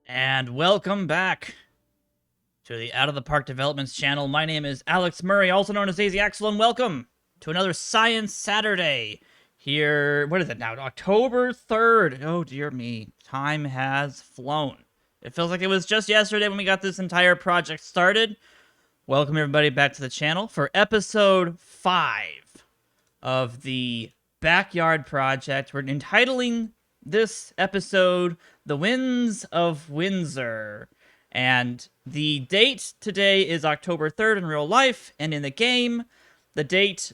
And welcome back to the Out of the Park Developments channel. My name is Alex Murray, also known as Daisy Axel, and welcome to another Science Saturday. Here, what is it now? October 3rd. Oh, dear me. Time has flown. It feels like it was just yesterday when we got this entire project started. Welcome, everybody, back to the channel for episode 5 of the Backyard Project. We're entitling this episode The Winds of Windsor. And the date today is October 3rd in real life, and in the game, the date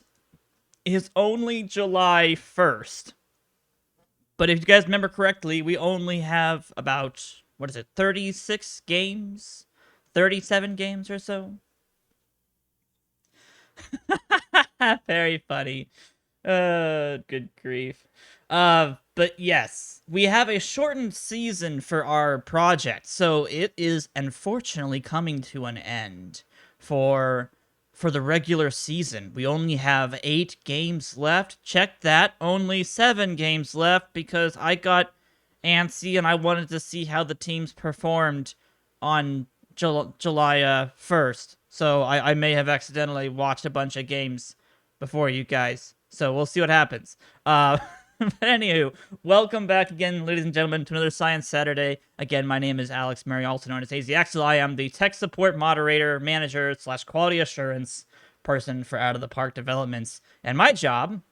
is only July 1st. But if you guys remember correctly, we only have about, 36 games? 37 games or so? Very funny. Good grief. But yes, we have a shortened season for our project, so it is unfortunately coming to an end for the regular season. We only have 8 games left. Check that, only 7 games left because I got antsy and I wanted to see how the teams performed on July 1st. So I may have accidentally watched a bunch of games before you guys. So we'll see what happens. But anywho, welcome back again, ladies and gentlemen, to another Science Saturday. Again, my name is Alex Murray, also known as AZ Axel. I am the tech support moderator, manager, / quality assurance person for Out of the Park Developments. And my job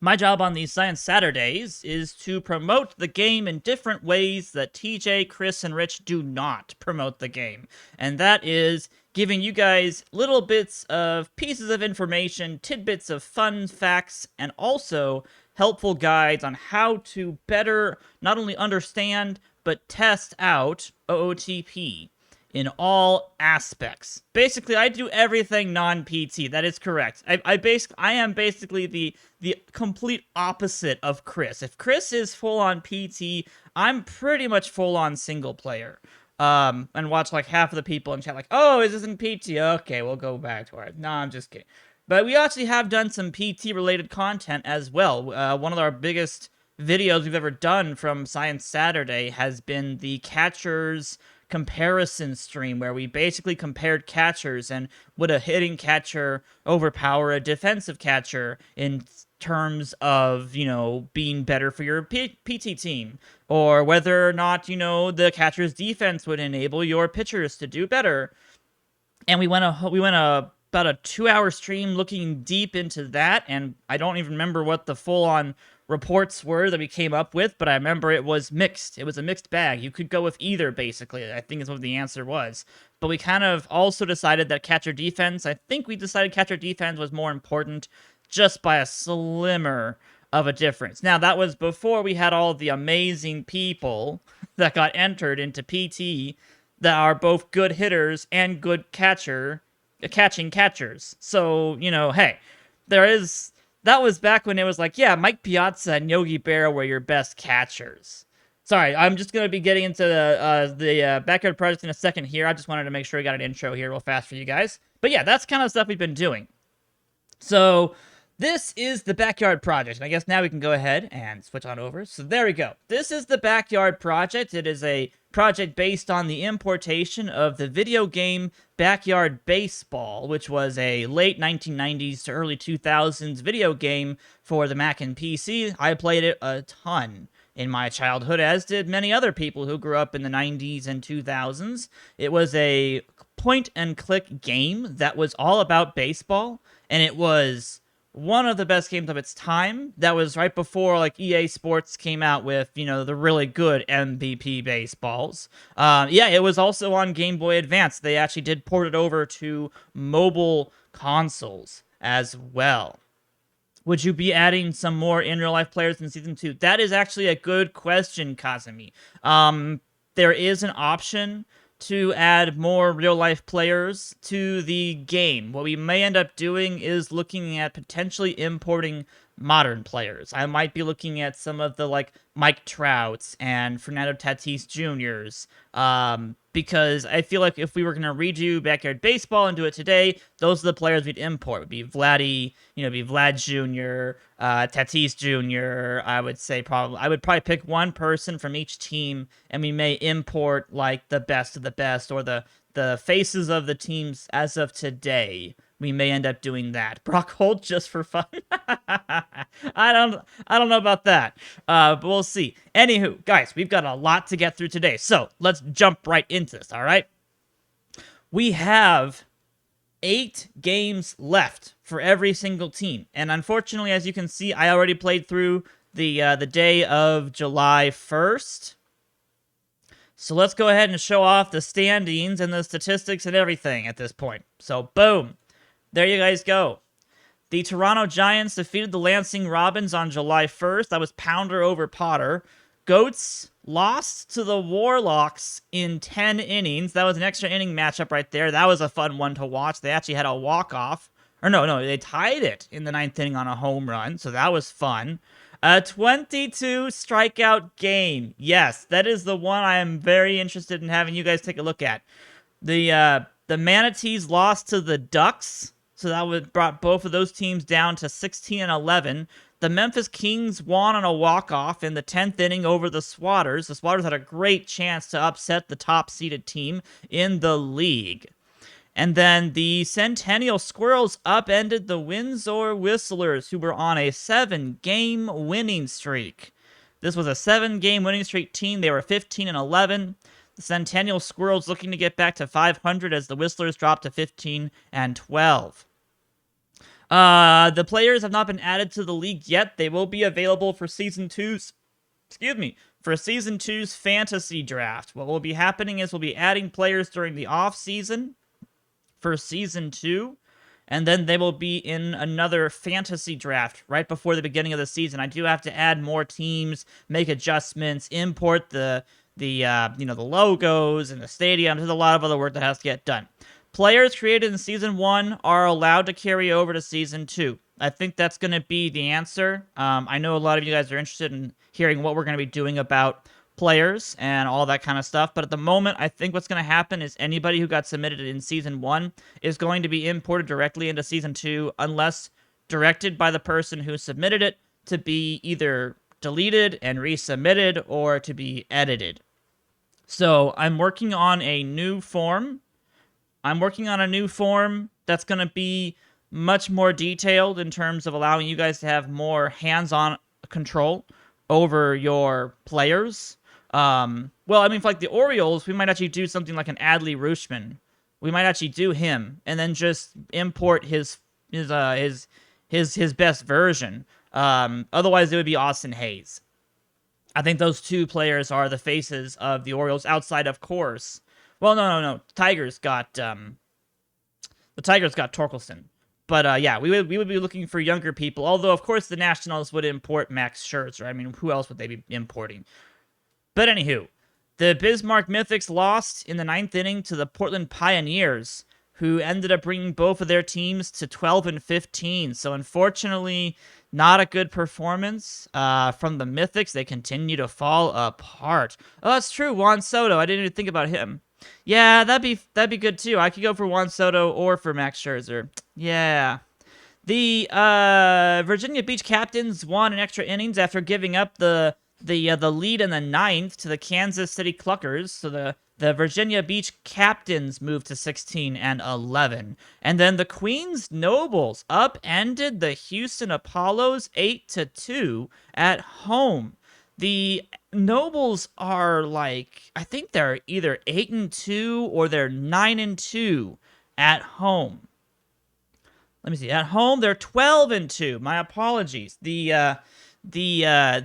on these Science Saturdays is to promote the game in different ways that TJ, Chris, and Rich do not promote the game. And that is giving you guys little bits of pieces of information, tidbits of fun facts, and also helpful guides on how to better not only understand, but test out OOTP in all aspects. Basically, I do everything non-PT. That is correct. I am basically the complete opposite of Chris. If Chris is full on PT, I'm pretty much full on single player. And watch like half of the people in chat like, oh, is this in PT? Okay, we'll go back to it. No, I'm just kidding. But we actually have done some PT related content as well. One of our biggest videos we've ever done from Science Saturday has been the catchers comparison stream, where we basically compared catchers and would a hitting catcher overpower a defensive catcher in terms of, being better for your PT team, or whether or not, the catcher's defense would enable your pitchers to do better. And we went about a 2-hour stream looking deep into that, and I don't even remember what the full-on reports were that we came up with, but I remember it was mixed. It was a mixed bag. You could go with either, basically, I think is what the answer was. But we kind of also decided that catcher defense, I think we decided catcher defense was more important just by a slimmer of a difference. Now, that was before we had all the amazing people that got entered into PT that are both good hitters and good catching catchers. So, hey, that was back when it was like, yeah, Mike Piazza and Yogi Berra were your best catchers. Sorry, I'm just going to be getting into the Backyard Project in a second here. I just wanted to make sure I got an intro here real fast for you guys. But yeah, that's kind of stuff we've been doing. So this is the Backyard Project, and I guess now we can go ahead and switch on over. So there we go. This is the Backyard Project. It is a project based on the importation of the video game Backyard Baseball, which was a late 1990s to early 2000s video game for the Mac and PC. I played it a ton in my childhood, as did many other people who grew up in the 90s and 2000s. It was a point-and-click game that was all about baseball, and it was one of the best games of its time. That was right before like EA Sports came out with, the really good MVP baseballs. Yeah, it was also on Game Boy Advance. They actually did port it over to mobile consoles as well. Would you be adding some more in real life players in Season 2? That is actually a good question, Kazumi. There is an option to add more real-life players to the game. What we may end up doing is looking at potentially importing modern players. I might be looking at some of the like Mike Trouts and Fernando Tatis Jr.'s, because I feel like if we were gonna redo backyard baseball and do it today, those are the players we'd import. Would be Vladdy, be Vlad Jr., Tatis Jr. I would probably pick one person from each team, and we may import like the best of the best, or the faces of the teams as of today. We may end up doing that. Brock Holt just for fun. I don't know about that. But we'll see. Anywho, guys, we've got a lot to get through today. So let's jump right into this, all right? We have 8 games left for every single team. And unfortunately, as you can see, I already played through the day of July 1st. So let's go ahead and show off the standings and the statistics and everything at this point. So boom. There you guys go. The Toronto Giants defeated the Lansing Robins on July 1st. That was Pounder over Potter. Goats lost to the Warlocks in 10 innings. That was an extra inning matchup right there. That was a fun one to watch. They actually had a walk-off. Or no, they tied it in the 9th inning on a home run, so that was fun. A 22 strikeout game. Yes, that is the one I am very interested in having you guys take a look at. The Manatees lost to the Ducks, so that brought both of those teams down to 16 and 11. The Memphis Kings won on a walk-off in the 10th inning over the Swatters. The Swatters had a great chance to upset the top-seeded team in the league. And then the Centennial Squirrels upended the Windsor Whistlers, who were on a 7-game winning streak. This was a 7-game winning streak team. They were 15 and 11. The Centennial Squirrels looking to get back to 500 as the Whistlers dropped to 15 and 12. The players have not been added to the league yet. They will be available for Season 2's fantasy draft. What will be happening is we'll be adding players during the off-season for Season 2, and then they will be in another fantasy draft right before the beginning of the season. I do have to add more teams, make adjustments, import the logos and the stadiums. There's a lot of other work that has to get done. Players created in Season 1 are allowed to carry over to Season 2. I think that's going to be the answer. I know a lot of you guys are interested in hearing what we're going to be doing about players and all that kind of stuff, but at the moment, I think what's going to happen is anybody who got submitted in Season 1 is going to be imported directly into Season 2 unless directed by the person who submitted it to be either deleted and resubmitted or to be edited. So I'm working on a new form. That's going to be much more detailed in terms of allowing you guys to have more hands-on control over your players. For like the Orioles, we might actually do something like an Adley Rutschman. We might actually do him and then just import his best version. Otherwise, it would be Austin Hayes. I think those two players are the faces of the Orioles outside, of course. Well, no. The Tigers got Torkelson. But we would be looking for younger people. Although, of course, the Nationals would import Max Scherzer. I mean, who else would they be importing? But anywho, the Bismarck Mythics lost in the 9th inning to the Portland Pioneers, who ended up bringing both of their teams to 12 and 15. So unfortunately, not a good performance from the Mythics. They continue to fall apart. Oh, that's true. Juan Soto. I didn't even think about him. Yeah, that'd be good too. I could go for Juan Soto or for Max Scherzer. Yeah. The Virginia Beach Captains won in extra innings after giving up the lead in the 9th to the Kansas City Cluckers. So the Virginia Beach Captains moved to 16 and 11. And then the Queens Nobles upended the Houston Apollos 8-2 at home. The Nobles are I think they're either 8-2 or they're 9-2 at home. Let me see. At home, they're 12-2. My apologies. The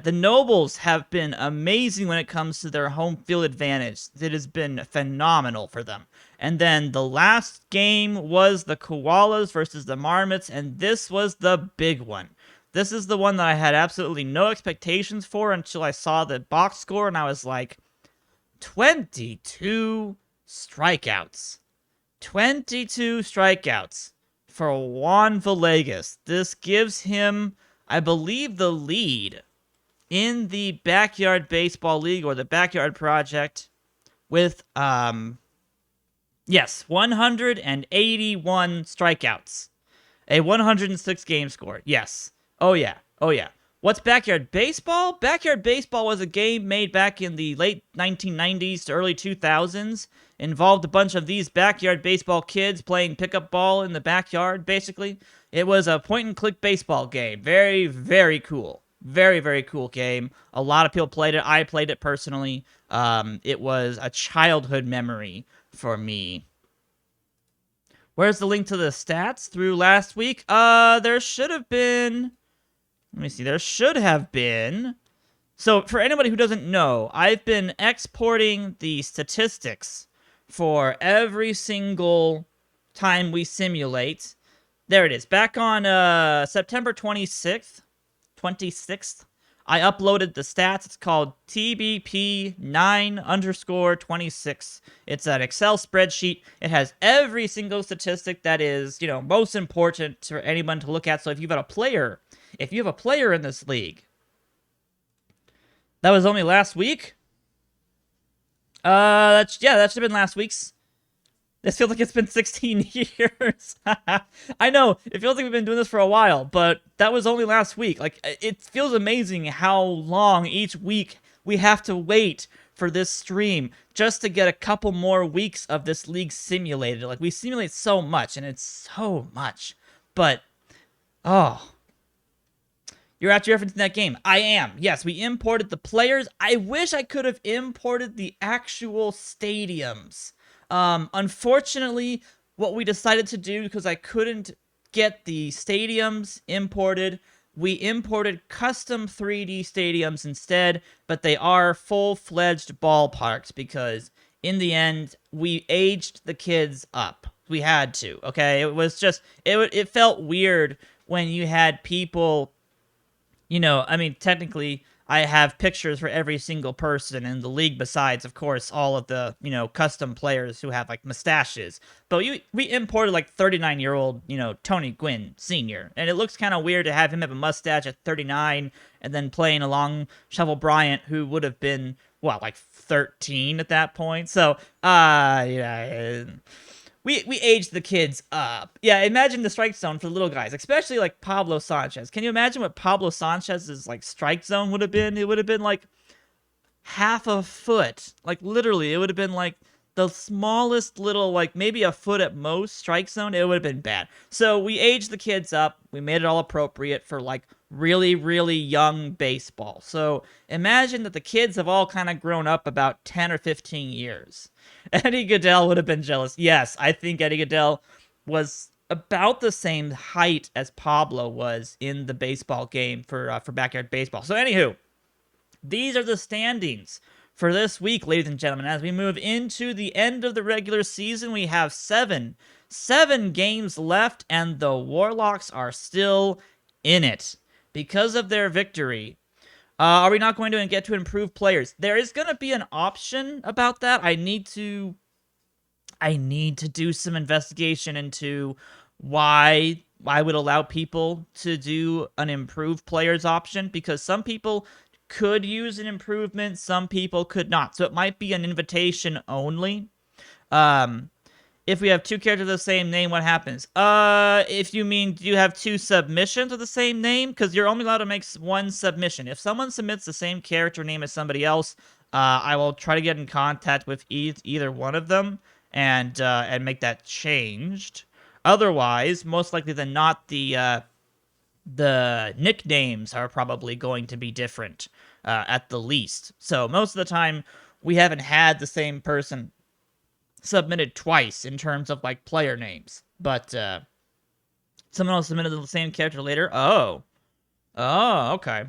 Nobles have been amazing when it comes to their home field advantage. It has been phenomenal for them. And then the last game was the Koalas versus the Marmots, and this was the big one. This is the one that I had absolutely no expectations for until I saw the box score, and I was like, 22 strikeouts. 22 strikeouts for Juan Villegas. This gives him I believe the lead in the Backyard Baseball League or the Backyard Project with, yes, 181 strikeouts. A 106 game score. Yes. Oh, yeah. Oh, yeah. What's Backyard Baseball? Backyard Baseball was a game made back in the late 1990s to early 2000s. Involved a bunch of these backyard baseball kids playing pickup ball in the backyard, basically. It was a point-and-click baseball game. Very, very cool. Very, very cool game. A lot of people played it. I played it personally. It was a childhood memory for me. Where's the link to the stats through last week? There should have been... Let me see. There should have been... So, for anybody who doesn't know, I've been exporting the statistics for every single time we simulate. There it is. Back on September 26th, I uploaded the stats. It's called TBP9_26. It's an Excel spreadsheet. It has every single statistic that is, most important for anyone to look at. So if you have a player in this league, that was only last week. That should have been last week's. This feels like it's been 16 years. I know, it feels like we've been doing this for a while, but that was only last week. Like, it feels amazing how long each week we have to wait for this stream just to get a couple more weeks of this league simulated. Like, we simulate so much, and it's so much. But, oh... You're actually referencing that game. I am. Yes, we imported the players. I wish I could have imported the actual stadiums. Unfortunately, what we decided to do, because I couldn't get the stadiums imported, we imported custom 3D stadiums instead, but they are full-fledged ballparks because, in the end, we aged the kids up. We had to, okay? It was just, it felt weird when you had people... technically, I have pictures for every single person in the league besides, of course, all of the, custom players who have, mustaches. But we imported, 39-year-old, Tony Gwynn Sr., and it looks kind of weird to have him have a mustache at 39 and then playing along Shovel Bryant, who would have been, 13 at that point. So, yeah... We aged the kids up. Yeah, imagine the strike zone for the little guys, especially Pablo Sanchez. Can you imagine what Pablo Sanchez's strike zone would have been? It would have been half a foot. Literally, it would have been the smallest little, maybe a foot at most strike zone. It would have been bad. So we aged the kids up. We made it all appropriate for really, really young baseball. So imagine that the kids have all kind of grown up about 10 or 15 years. Eddie Goodell would have been jealous. Yes, I think Eddie Goodell was about the same height as Pablo was in the baseball game for Backyard Baseball. So anywho, these are the standings for this week, ladies and gentlemen. As we move into the end of the regular season, we have seven games left, and the Warlocks are still in it because of their victory. Are we not going to get to improve players? There is going to be an option about that. I need to do some investigation into why I would allow people to do an improved players option, because some people could use an improvement, some people could not. So it might be an invitation only. If we have two characters of the same name, what happens? If you mean, do you have two submissions of the same name? Because you're only allowed to make one submission. If someone submits the same character name as somebody else, I will try to get in contact with either one of them and make that changed. Otherwise, most likely than not, the nicknames are probably going to be different at the least. So most of the time, we haven't had the same person submitted twice in terms of player names, but someone else submitted the same character later. Oh, okay.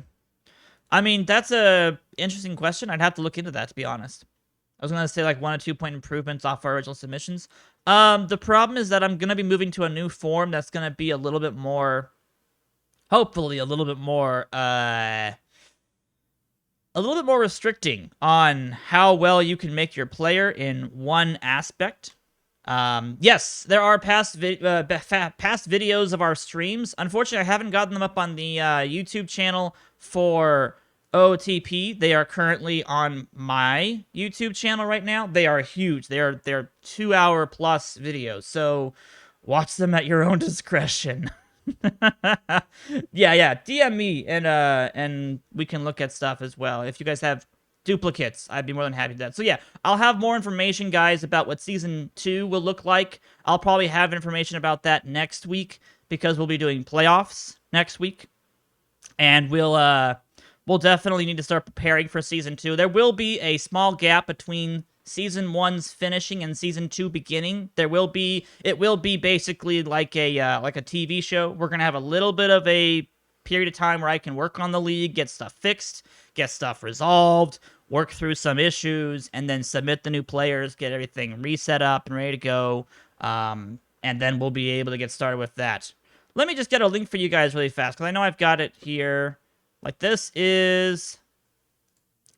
I mean, that's a interesting question. I'd have to look into that, to be honest. I was gonna say 1 or 2 point improvements off our original submissions. The problem is that I'm gonna be moving to a new form that's gonna be a little bit more, hopefully a little bit more restricting on how well you can make your player in one aspect. Yes, there are past videos of our streams. Unfortunately, I haven't gotten them up on the YouTube channel for OTP. They are currently on my YouTube channel right now. They are huge. They're 2 hour plus videos. So watch them at your own discretion. Yeah. DM me and we can look at stuff as well. If you guys have duplicates, I'd be more than happy to do that. So yeah, I'll have more information, guys, about what season 2 will look like. I'll probably have information about that next week because we'll be doing playoffs next week. And we'll definitely need to start preparing for season 2. There will be a small gap between season 1's finishing and season 2 beginning. It will be basically like a TV show. We're going to have a little bit of a period of time where I can work on the league, get stuff fixed, get stuff resolved, work through some issues, and then submit the new players, get everything reset up and ready to go. And then we'll be able to get started with that. Let me just get a link for you guys really fast, because I know I've got it here. Like, this is...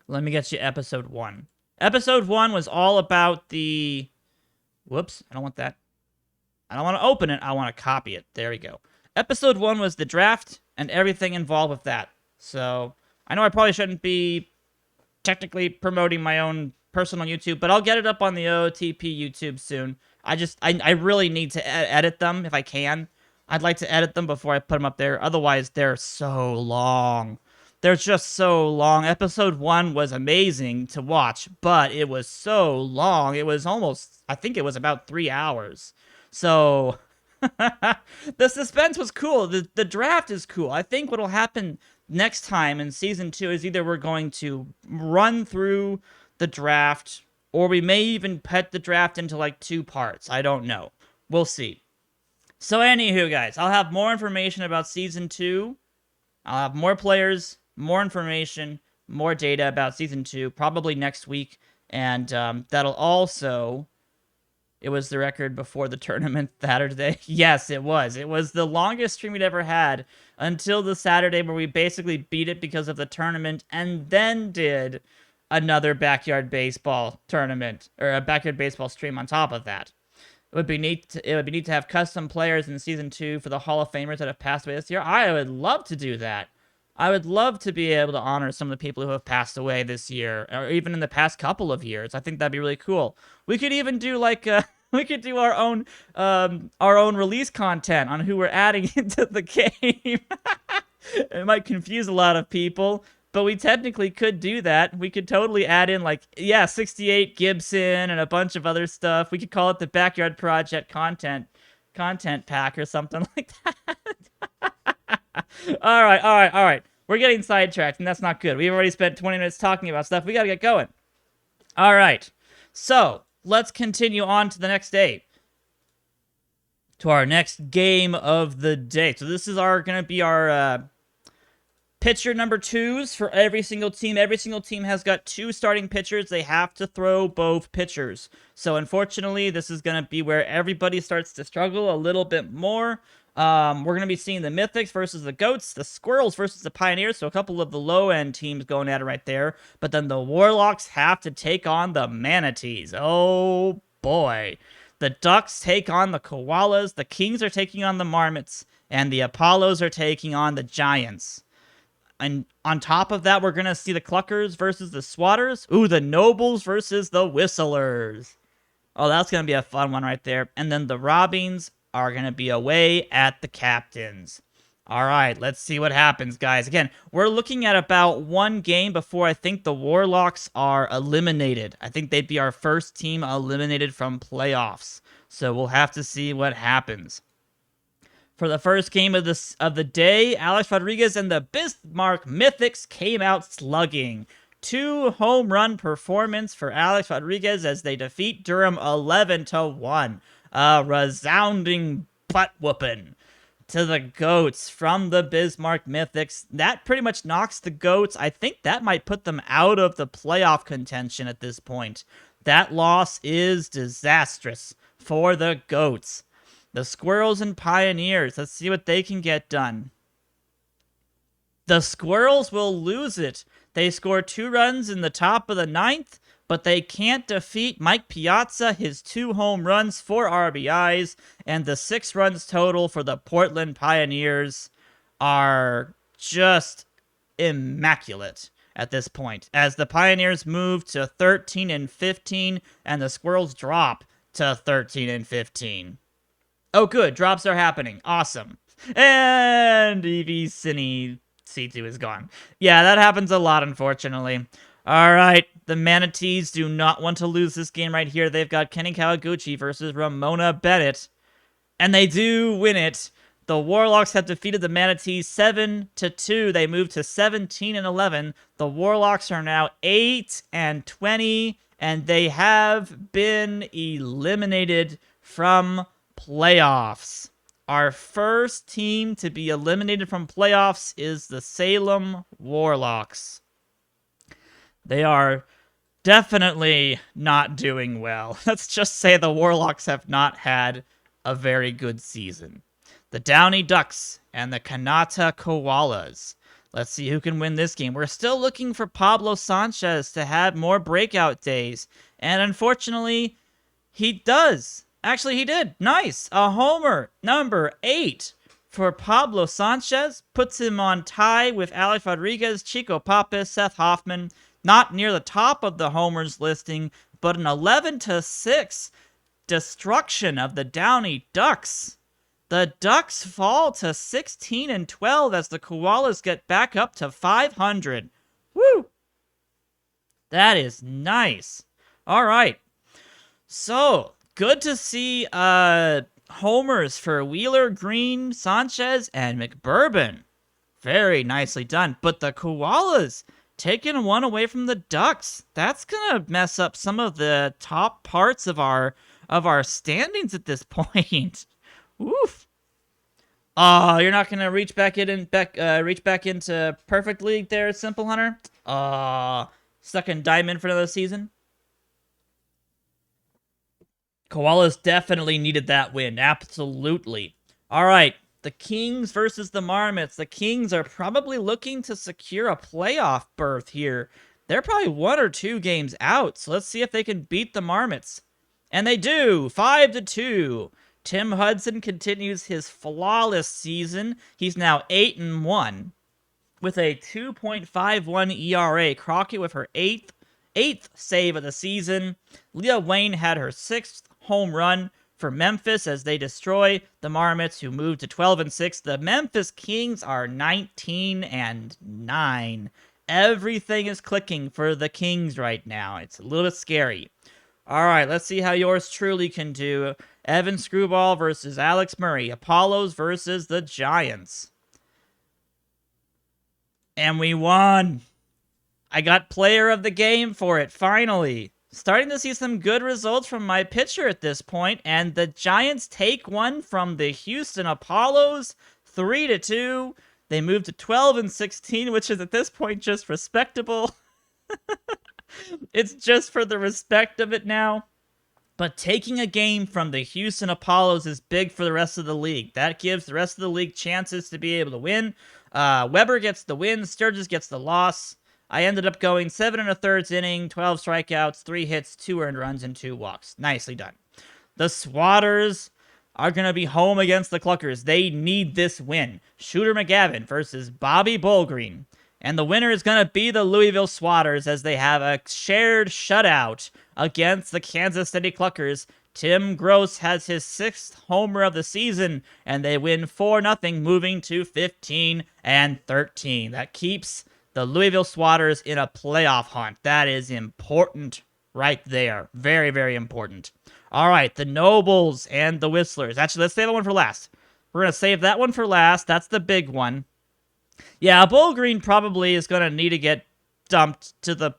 Let me get you episode 1. Episode 1 was all about the... Whoops, I don't want that. I don't want to open it, I want to copy it. There we go. Episode 1 was the draft and everything involved with that. So, I know I probably shouldn't be technically promoting my own personal YouTube, but I'll get it up on the OTP YouTube soon. I really need to edit them if I can. I'd like to edit them before I put them up there. Otherwise, they're so long. They're just so long. Episode 1 was amazing to watch, but it was so long. It was almost, I think it was about 3 hours. So, the suspense was cool. The draft is cool. I think what'll happen next time in season 2 is either we're going to run through the draft, or we may even put the draft into like 2 parts. I don't know. We'll see. So anywho, guys, I'll have more information about Season 2. I'll have more players, more information, more data about Season 2, probably next week. And that'll also... It was the record before the tournament Saturday. Yes, it was. It was the longest stream we'd ever had until the Saturday where we basically beat it because of the tournament and then did another backyard baseball tournament, or a backyard baseball stream on top of that. It would be neat to have custom players in Season 2 for the Hall of Famers that have passed away this year. I would love to do that. I would love to be able to honor some of the people who have passed away this year, or even in the past couple of years. I think that'd be really cool. We could even do like we could do our own release content on who we're adding into the game. It might confuse a lot of people, but we technically could do that. We could totally add in, like, yeah, 68 Gibson and a bunch of other stuff. We could call it the Backyard Project content pack or something like that. All right. We're getting sidetracked, and that's not good. We've already spent 20 minutes talking about stuff. We gotta get going. All right. So, let's continue on to the next day. To our next game of the day. So this is gonna be our pitcher number 2s for every single team. Every single team has got 2 starting pitchers. They have to throw both pitchers. So unfortunately, this is going to be where everybody starts to struggle a little bit more. We're going to be seeing the Mythics versus the Goats, the Squirrels versus the Pioneers, so a couple of the low-end teams going at it right there. But then the Warlocks have to take on the Manatees. Oh, boy. The Ducks take on the Koalas, the Kings are taking on the Marmots, and the Apollos are taking on the Giants. And on top of that, we're going to see the Cluckers versus the Swatters. Ooh, the Nobles versus the Whistlers. Oh, that's going to be a fun one right there. And then the Robins are going to be away at the Captains. All right, let's see what happens, guys. Again, we're looking at about 1 game before I think the Warlocks are eliminated. I think they'd be our first team eliminated from playoffs. So we'll have to see what happens. For the first game of the day, Alex Rodriguez and the Bismarck Mythics came out slugging. 2 home run performance for Alex Rodriguez as they defeat Durham 11-1. A resounding butt whooping to the Goats from the Bismarck Mythics. That pretty much knocks the Goats. I think that might put them out of the playoff contention at this point. That loss is disastrous for the Goats. The Squirrels and Pioneers. Let's see what they can get done. The Squirrels will lose it. They score 2 runs in the top of the 9th but they can't defeat Mike Piazza, his 2 home runs, 4 RBIs, and the 6 runs total for the Portland Pioneers are just immaculate at this point, as the Pioneers move to 13-15 and the Squirrels drop to 13-15. Oh, good. Drops are happening. Awesome. And EV Cine C2 is gone. Yeah, that happens a lot, unfortunately. All right. The Manatees do not want to lose this game right here. They've got Kenny Kawaguchi versus Ramona Bennett. And they do win it. The Warlocks have defeated the Manatees 7-2. They move to 17-11. The Warlocks are now 8-20, and they have been eliminated from playoffs. Our first team to be eliminated from playoffs is the Salem Warlocks. They are definitely not doing well. Let's just say the Warlocks have not had a very good season. The Downey Ducks and the Kanata Koalas. Let's see who can win this game. We're still looking for Pablo Sanchez to have more breakout days. And unfortunately, he does. Actually, he did. Nice. A homer, number 8 for Pablo Sanchez. Puts him on tie with Alex Rodriguez, Chico Pappas, Seth Hoffman. Not near the top of the homers listing, but an 11-6 destruction of the Downey Ducks. The Ducks fall to 16-12 as the Koalas get back up to 500. Woo! That is nice. All right. So, good to see homers for Wheeler, Green, Sanchez, and McBourbon. Very nicely done. But the Koalas taking one away from the Ducks. That's going to mess up some of the top parts of our standings at this point. Oof. Oh, you're not gonna reach back into Perfect League there, Simple Hunter? Stuck in Diamond for another season? Koalas definitely needed that win. Absolutely. Alright, the Kings versus the Marmots. The Kings are probably looking to secure a playoff berth here. They're probably 1 or 2 games out, so let's see if they can beat the Marmots. And they do! 5-2. Tim Hudson continues his flawless season. He's now 8-1 with a 2.51 ERA. Crockett with her eighth save of the season. Leah Wayne had her 6th home run for Memphis as they destroy the Marmots, who move to 12-6. The Memphis Kings are 19-9. Everything is clicking for the Kings right now. It's a little bit scary. All right, let's see how yours truly can do. Evan Screwball versus Alex Murray. Apollos versus the Giants. And we won. I got player of the game for it, finally. Starting to see some good results from my pitcher at this point, and the Giants take one from the Houston Apollos, 3-2. They move to 12-16, which is at this point just respectable. It's just for the respect of it now. But taking a game from the Houston Apollos is big for the rest of the league. That gives the rest of the league chances to be able to win. Weber gets the win. Sturgis gets the loss. I ended up going 7 1/3 inning, 12 strikeouts, 3 hits, 2 earned runs, and 2 walks. Nicely done. The Swatters are going to be home against the Cluckers. They need this win. Shooter McGavin versus Bobby Bullgreen. And the winner is going to be the Louisville Swatters as they have a shared shutout against the Kansas City Cluckers. Tim Gross has his 6th homer of the season, and they win 4-0, moving to 15-13. That keeps the Louisville Swatters in a playoff hunt. That is important right there. Very, very important. All right, the Nobles and the Whistlers. Actually, let's save that one for last. We're going to save that one for last. That's the big one. Yeah, Bullgreen probably is going to need to get dumped to the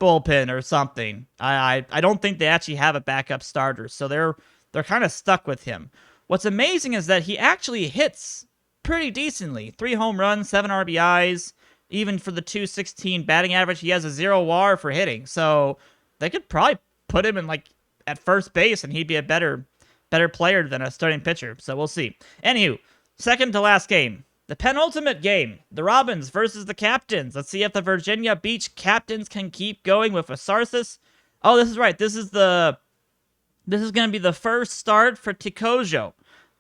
bullpen or something. I don't think they actually have a backup starter, so they're kind of stuck with him. What's amazing is that he actually hits pretty decently. 3 home runs, 7 RBIs. Even for the .216 batting average, he has a 0 WAR for hitting. So they could probably put him in at first base, and he'd be a better player than a starting pitcher. So we'll see. Anywho, second to last game. The penultimate game, the Robins versus the Captains. Let's see if the Virginia Beach Captains can keep going with Asarsis. Oh, this is right. This is going to be the first start for Tikojo.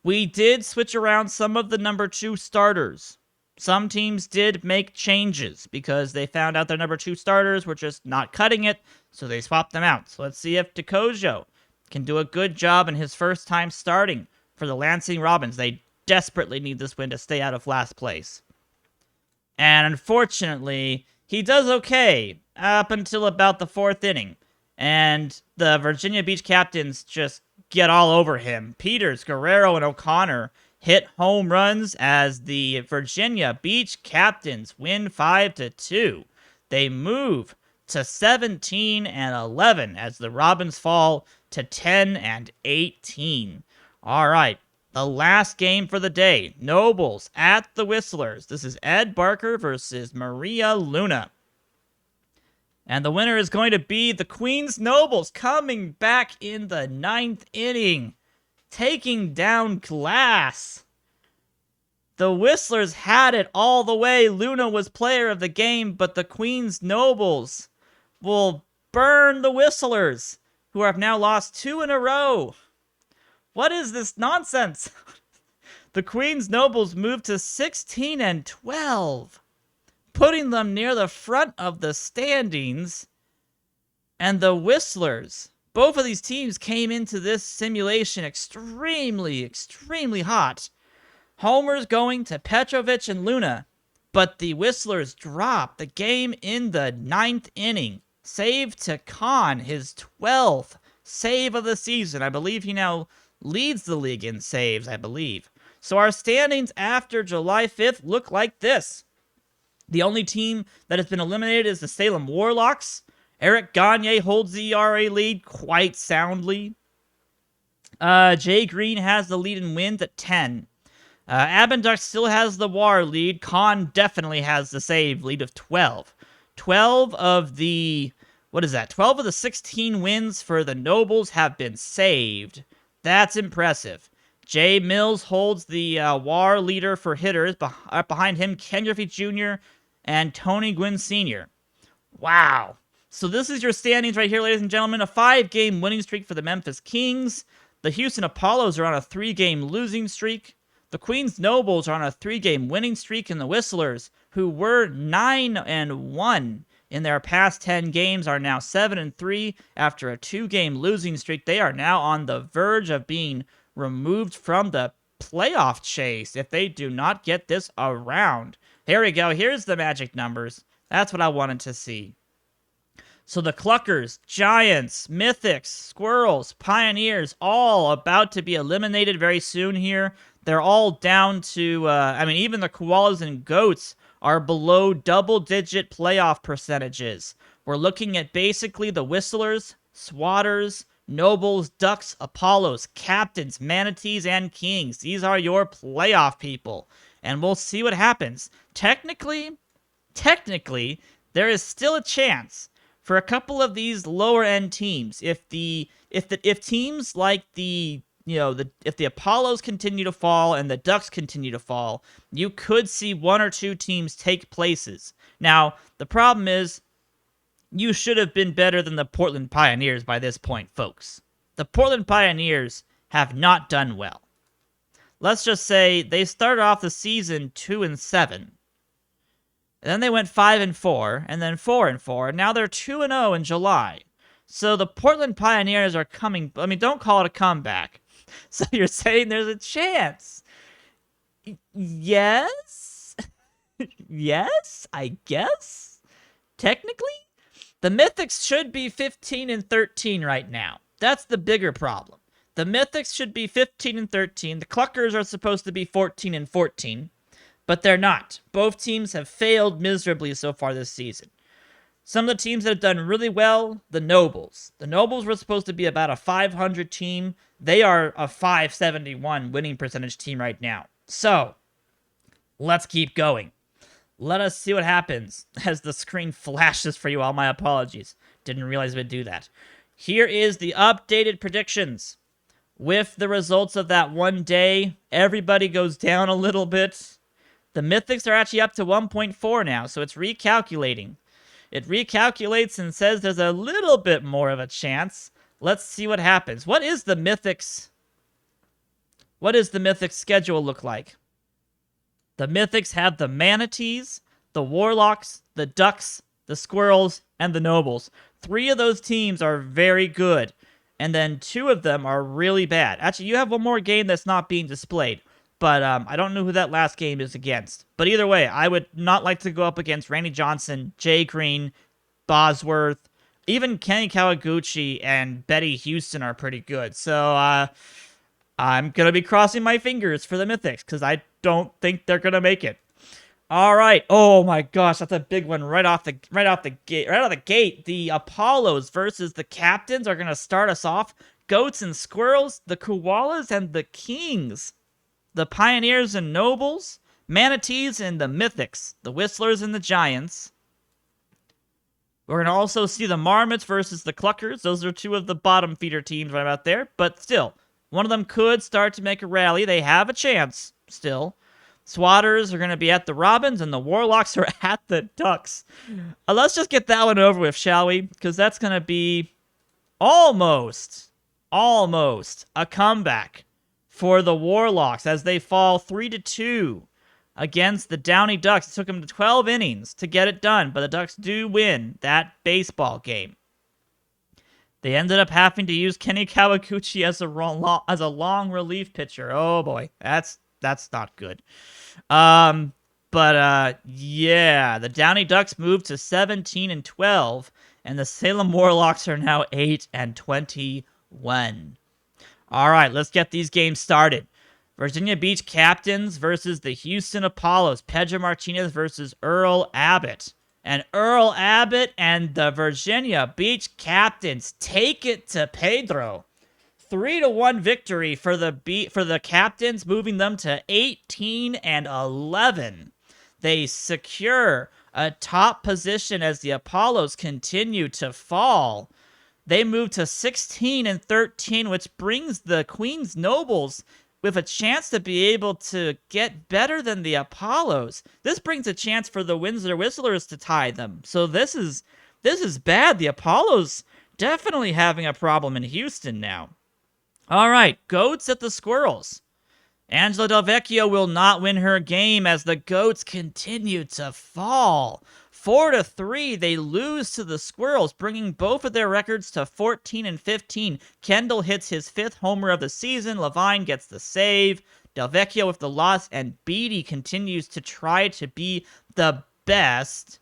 We did switch around some of the number 2 starters. Some teams did make changes because they found out their number 2 starters were just not cutting it, so they swapped them out. So let's see if Tikojo can do a good job in his first time starting for the Lansing Robins. They desperately need this win to stay out of last place. And unfortunately, he does okay up until about the 4th inning. And the Virginia Beach Captains just get all over him. Peters, Guerrero, and O'Connor hit home runs as the Virginia Beach Captains win 5-2. They move to 17-11 as the Robins fall to 10-18. All right. The last game for the day, Nobles at the Whistlers. This is Ed Barker versus Maria Luna. And the winner is going to be the Queens Nobles coming back in the 9th inning, taking down Glass. The Whistlers had it all the way. Luna was player of the game, but the Queens Nobles will burn the Whistlers, who have now lost 2 in a row. What is this nonsense? The Queens Nobles moved to 16-12, putting them near the front of the standings. And the Whistlers, both of these teams came into this simulation extremely, extremely hot. Homers going to Petrovic and Luna, but the Whistlers dropped the game in the 9th inning. Save to Khan, his 12th save of the season. I believe he now leads the league in saves, I believe. So our standings after July 5th look like this. The only team that has been eliminated is the Salem Warlocks. Eric Gagne holds the ERA lead quite soundly. Jay Green has the lead in wins at 10. Abendux still has the WAR lead. Khan definitely has the save lead of 12. 12 of the 16 wins for the Nobles have been saved. That's impressive. Jay Mills holds the WAR leader for hitters. Behind him, Ken Griffey Jr. and Tony Gwynn Sr. Wow. So this is your standings right here, ladies and gentlemen. A 5-game winning streak for the Memphis Kings. The Houston Apollos are on a 3-game losing streak. The Queens Nobles are on a 3-game winning streak, and the Whistlers, who were 9-1 in their past 10 games, are now 7-3 after a 2-game losing streak. They are now on the verge of being removed from the playoff chase if they do not get this around. Here we go. Here's the magic numbers. That's what I wanted to see. So the Cluckers, Giants, Mythics, Squirrels, Pioneers, all about to be eliminated very soon here. They're all down to, even the Koalas and Goats are below double-digit playoff percentages. We're looking at basically the Whistlers, Swatters, Nobles, Ducks, Apollos, Captains, Manatees, and Kings. These are your playoff people. And we'll see what happens. Technically, there is still a chance for a couple of these lower end teams. If teams like if the Apollos continue to fall and the Ducks continue to fall, you could see 1 or 2 teams take places. Now, the problem is you should have been better than the Portland Pioneers by this point, folks. The Portland Pioneers have not done well. Let's just say they started off the season 2-7. Then they went 5-4, and then 4-4. Now they're 2-0 in July. So the Portland Pioneers are coming. Don't call it a comeback. So you're saying there's a chance? Yes? Yes, I guess? Technically? The Mythics should be 15-13 right now. That's the bigger problem. The Mythics should be 15-13. The Cluckers are supposed to be 14-14. But they're not. Both teams have failed miserably so far this season. Some of the teams that have done really well, the Nobles. The Nobles were supposed to be about a 500 team. They are a 571 winning percentage team right now. So, let's keep going. Let us see what happens as the screen flashes for you all. My apologies. Didn't realize it would do that. Here is the updated predictions. With the results of that one day, everybody goes down a little bit. The Mythics are actually up to 1.4 now, so it's recalculating. It recalculates and says there's a little bit more of a chance. Let's see what happens. What is the Mythics schedule look like? The Mythics have the Manatees, the Warlocks, the Ducks, the Squirrels, and the Nobles. 3 of those teams are very good, and then 2 of them are really bad. Actually, you have one more game that's not being displayed, but I don't know who that last game is against. But either way, I would not like to go up against Randy Johnson, Jay Green, Bosworth. Even Kenny Kawaguchi and Betty Houston are pretty good. So I'm going to be crossing my fingers for the Mythics because I don't think they're going to make it. All right. Oh my gosh, that's a big one right out of the gate. The Apollos versus the Captains are going to start us off. Goats and Squirrels, the Koalas and the Kings. The Pioneers and Nobles, Manatees and the Mythics, the Whistlers and the Giants. We're going to also see the Marmots versus the Cluckers. Those are 2 of the bottom feeder teams right out there. But still, one of them could start to make a rally. They have a chance still. Swatters are going to be at the Robins, and the Warlocks are at the Ducks. Let's just get that one over with, shall we? Because that's going to be almost a comeback for the Warlocks as they fall 3-2 against the Downey Ducks. It took them 12 innings to get it done, but the Ducks do win that baseball game. They ended up having to use Kenny Kawaguchi as a long relief pitcher. Oh boy, that's not good. Yeah, the Downey Ducks moved to 17-12, and the Salem Warlocks are now 8-21. All right, let's get these games started. Virginia Beach Captains versus the Houston Apollos. Pedro Martinez versus Earl Abbott. And Earl Abbott and the Virginia Beach Captains take it to Pedro. 3-1 victory for the Captains, moving them to 18-11. They secure a top position as the Apollos continue to fall. They move to 16-13, which brings the Queens Nobles with a chance to be able to get better than the Apollos. This brings a chance for the Windsor Whistlers to tie them. So this is bad. The Apollos definitely having a problem in Houston now. All right, Goats at the Squirrels. Angela Del Vecchio will not win her game as the Goats continue to fall. 4-3, they lose to the Squirrels, bringing both of their records to 14-15. Kendall hits his 5th homer of the season. Levine gets the save. Del Vecchio with the loss, and Beatty continues to try to be the best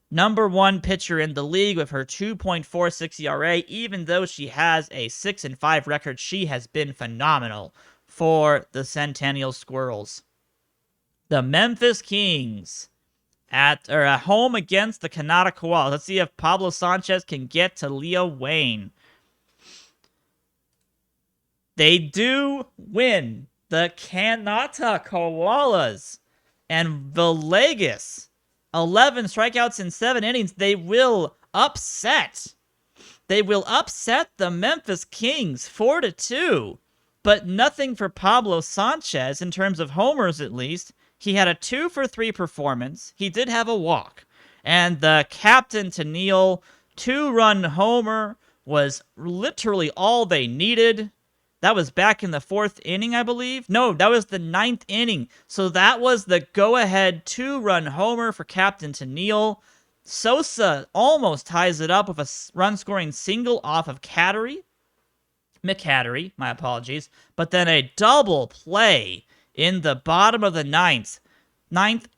number 1 pitcher in the league with her 2.46 ERA. Even though she has a 6-5 record, she has been phenomenal for the Centennial Squirrels. The Memphis Kings at home against the Kanata Koalas. Let's see if Pablo Sanchez can get to Leo Wayne. They do win. The Kanata Koalas and Villegas, 11 strikeouts in 7 innings. They will upset the Memphis Kings 4-2. But nothing for Pablo Sanchez in terms of homers, at least. He had a 2-for-3 performance. He did have a walk. And the captain to Neal 2-run homer was literally all they needed. That was back in the 4th inning, I believe. No, that was the 9th inning. So that was the go-ahead 2-run homer for Captain to Neal. Sosa almost ties it up with a run-scoring single off of McCattery, my apologies. But then a double play in the bottom of the 9th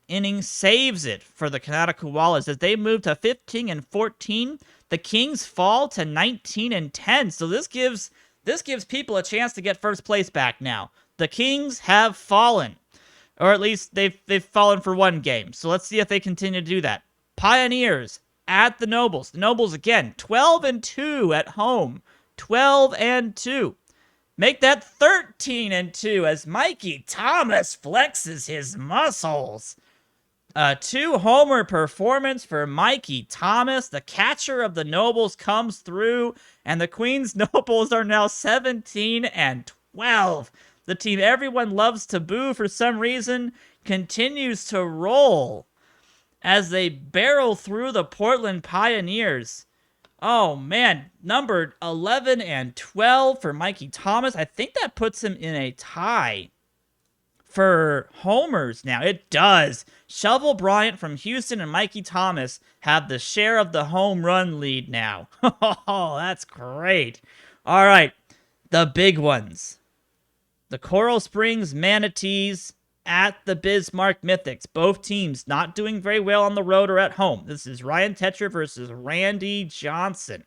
inning saves it for the Kanata Koalas as they move to 15-14. The Kings fall to 19-10. So this gives people a chance to get first place back now. The Kings have fallen, or at least they've fallen for one game. So let's see if they continue to do that. Pioneers at the Nobles. The Nobles again 12-2 at home. 12-2. Make that 13-2 as Mikey Thomas flexes his muscles. A 2-homer performance for Mikey Thomas. The catcher of the Nobles comes through, and the Queens Nobles are now 17-12. the team everyone loves to boo for some reason, continues to roll as they barrel through the Portland Pioneers. Oh man, numbered 11 and 12 for Mikey Thomas. I think that puts him in a tie for homers now. It does. Shovel Bryant from Houston and Mikey Thomas have the share of the home run lead now. Oh, that's great. All right, the big ones. The Coral Springs Manatees at the Bismarck Mythics. Both teams not doing very well on the road or at home. This is Ryan Tetcher versus Randy Johnson.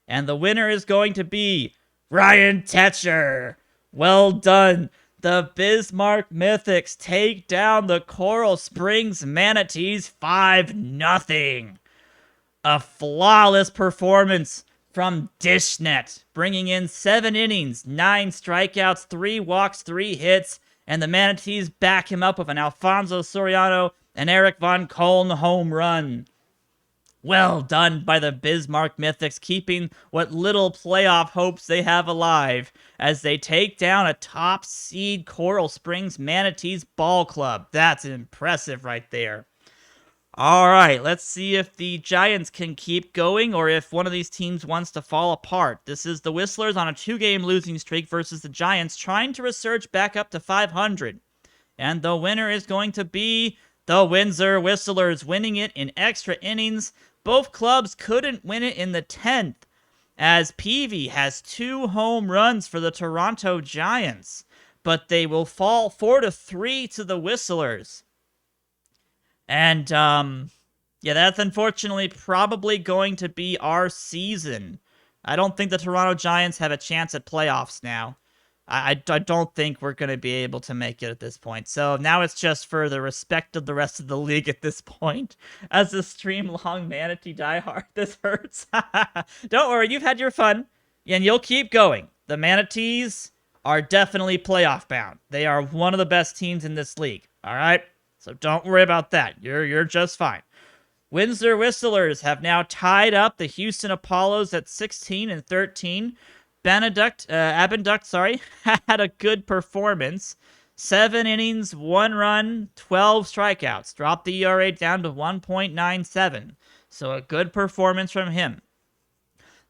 And the winner is going to be Ryan Tetcher. Well done. The Bismarck Mythics take down the Coral Springs Manatees 5-0. A flawless performance from Dishnet, bringing in 7 innings, 9 strikeouts, 3 walks, 3 hits, and the Manatees back him up with an Alfonso Soriano and Eric Von Koln home run. Well done by the Bismarck Mythics, keeping what little playoff hopes they have alive as they take down a top seed Coral Springs Manatees ball club. That's impressive right there. All right, let's see if the Giants can keep going or if one of these teams wants to fall apart. This is the Whistlers on a 2-game losing streak versus the Giants trying to resurge back up to 500. And the winner is going to be the Windsor Whistlers, winning it in extra innings. Both clubs couldn't win it in the 10th, as Peavy has 2 home runs for the Toronto Giants, but they will fall 4-3 to the Whistlers. And, yeah, that's unfortunately probably going to be our season. I don't think the Toronto Giants have a chance at playoffs now. I don't think we're going to be able to make it at this point. So now it's just for the respect of the rest of the league at this point. As a stream-long Manatee diehard, this hurts. Don't worry, you've had your fun, and you'll keep going. The Manatees are definitely playoff bound. They are one of the best teams in this league, all right? So don't worry about that. You're just fine. Windsor Whistlers have now tied up the Houston Apollos at 16 and 13. Abenduct, had a good performance. 7 innings, 1 run, 12 strikeouts. Dropped the ERA down to 1.97. So a good performance from him.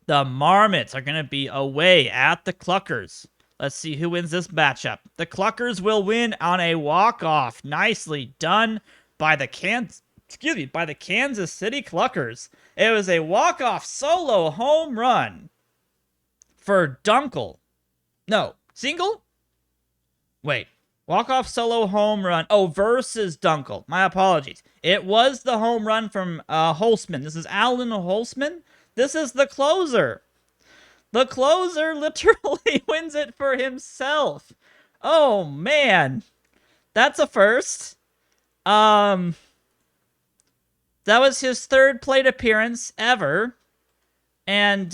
The Marmots are going to be away at the Cluckers. Let's see who wins this matchup. The Cluckers will win on a walk-off. Nicely done by the Kansas City Cluckers. It was a walk-off solo home run for Dunkel. No, single? Wait. Walk-off solo home run. Oh, versus Dunkel. My apologies. It was the home run from Holzman. This is Alan Holzman. This is the closer. The closer literally wins it for himself. Oh, man. That's a first. That was his 3rd plate appearance ever. And,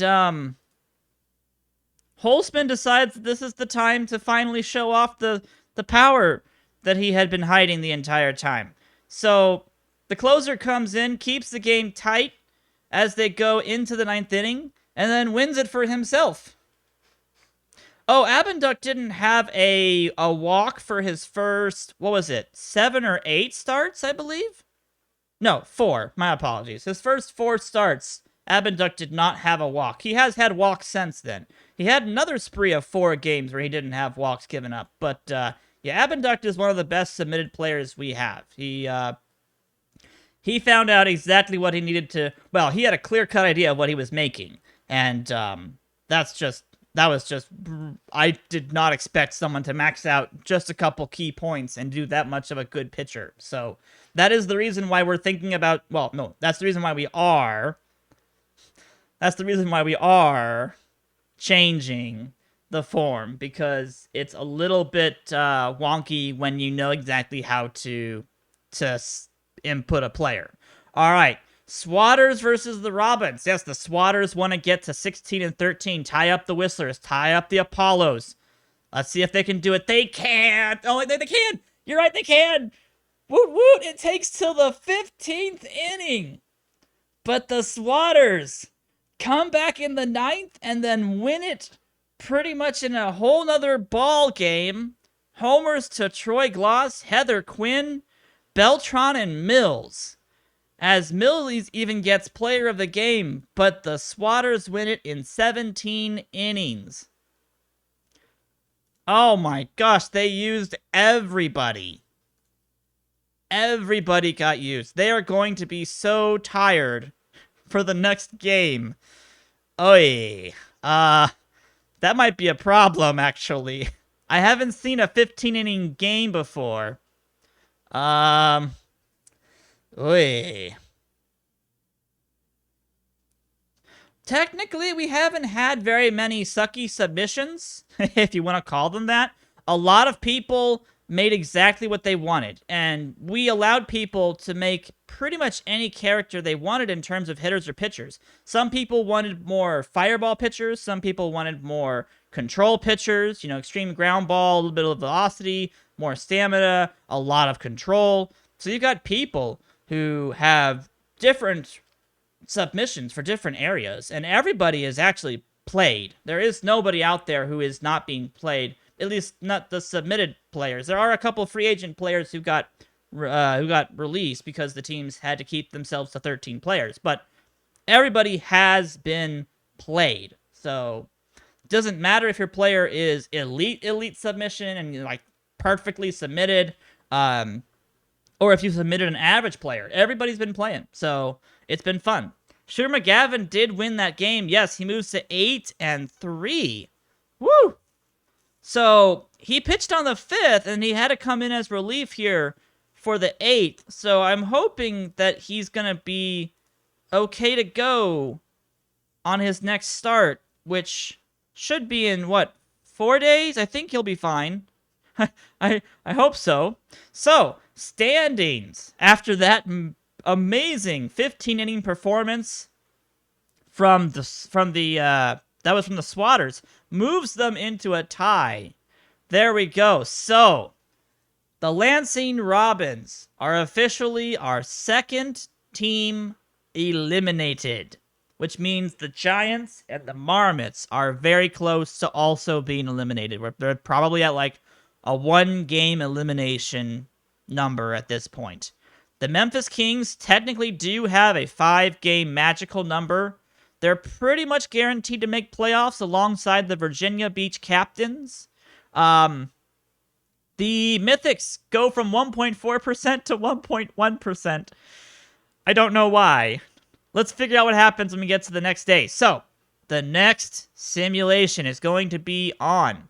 Holzman decides that this is the time to finally show off the power that he had been hiding the entire time. So, the closer comes in, keeps the game tight as they go into the 9th inning, and then wins it for himself. Oh, Abenduck didn't have a walk for his first, 7 or 8 starts, I believe? No, 4. My apologies. His first 4 starts, Abenduck did not have a walk. He has had walks since then. He had another spree of 4 games where he didn't have walks given up. But, yeah, Abenduck is one of the best submitted players we have. He found out exactly what he needed to... Well, he had a clear-cut idea of what he was making. And that was just... I did not expect someone to max out just a couple key points and do that much of a good pitcher. So that is the reason why we're thinking about... Well, no, that's the reason why we are... That's the reason why we are changing the form, because it's a little bit wonky when you know exactly how to input a player. All right, Swatters versus the Robins. Yes, the Swatters want to get to 16 and 13, tie up the Whistlers, tie up the Apollos. Let's see if they can do it. They can! Oh, they can! You're right, they can! Woot woot! It takes till the 15th inning. But the Swatters come back in the 9th and then win it pretty much in a whole nother ball game Homers to Troy Gloss, Heather Quinn, Beltran, and Mills. As Mills even gets player of the game, but the Swatters win it in 17 innings. Oh my gosh, they used everybody. Everybody got used. They are going to be so tired for the next game. Oy. That might be a problem, actually. I haven't seen a 15-inning game before. Oy. Technically, we haven't had very many sucky submissions, if you want to call them that. A lot of people made exactly what they wanted, and we allowed people to make pretty much any character they wanted in terms of hitters or pitchers. Some people wanted more fireball pitchers, some people wanted more control pitchers, extreme ground ball, a little bit of velocity, more stamina, a lot of control. So you've got people who have different submissions for different areas, and everybody is actually played. There is nobody out there who is not being played, at least not the submitted players. There are a couple free agent players who got released because the teams had to keep themselves to 13 players, but everybody has been played. So it doesn't matter if your player is elite submission and you're like perfectly submitted, or if you submitted an average player. Everybody's been playing, so it's been fun. Shooter McGavin did win that game. Yes, he moves to 8-3. Woo! So he pitched on the 5th, and he had to come in as relief here for the 8th. So I'm hoping that he's going to be okay to go on his next start, which should be in, 4 days? I think he'll be fine. I hope so. So, standings. After that amazing 15-inning performance from the Swatters, moves them into a tie. There we go. So, the Lansing Robins are officially our second team eliminated, which means the Giants and the Marmots are very close to also being eliminated. They're probably at like a 1-game elimination number at this point. The Memphis Kings technically do have a 5-game magical number. They're pretty much guaranteed to make playoffs alongside the Virginia Beach Captains. The Mythics go from 1.4% to 1.1%. I don't know why. Let's figure out what happens when we get to the next day. So, the next simulation is going to be on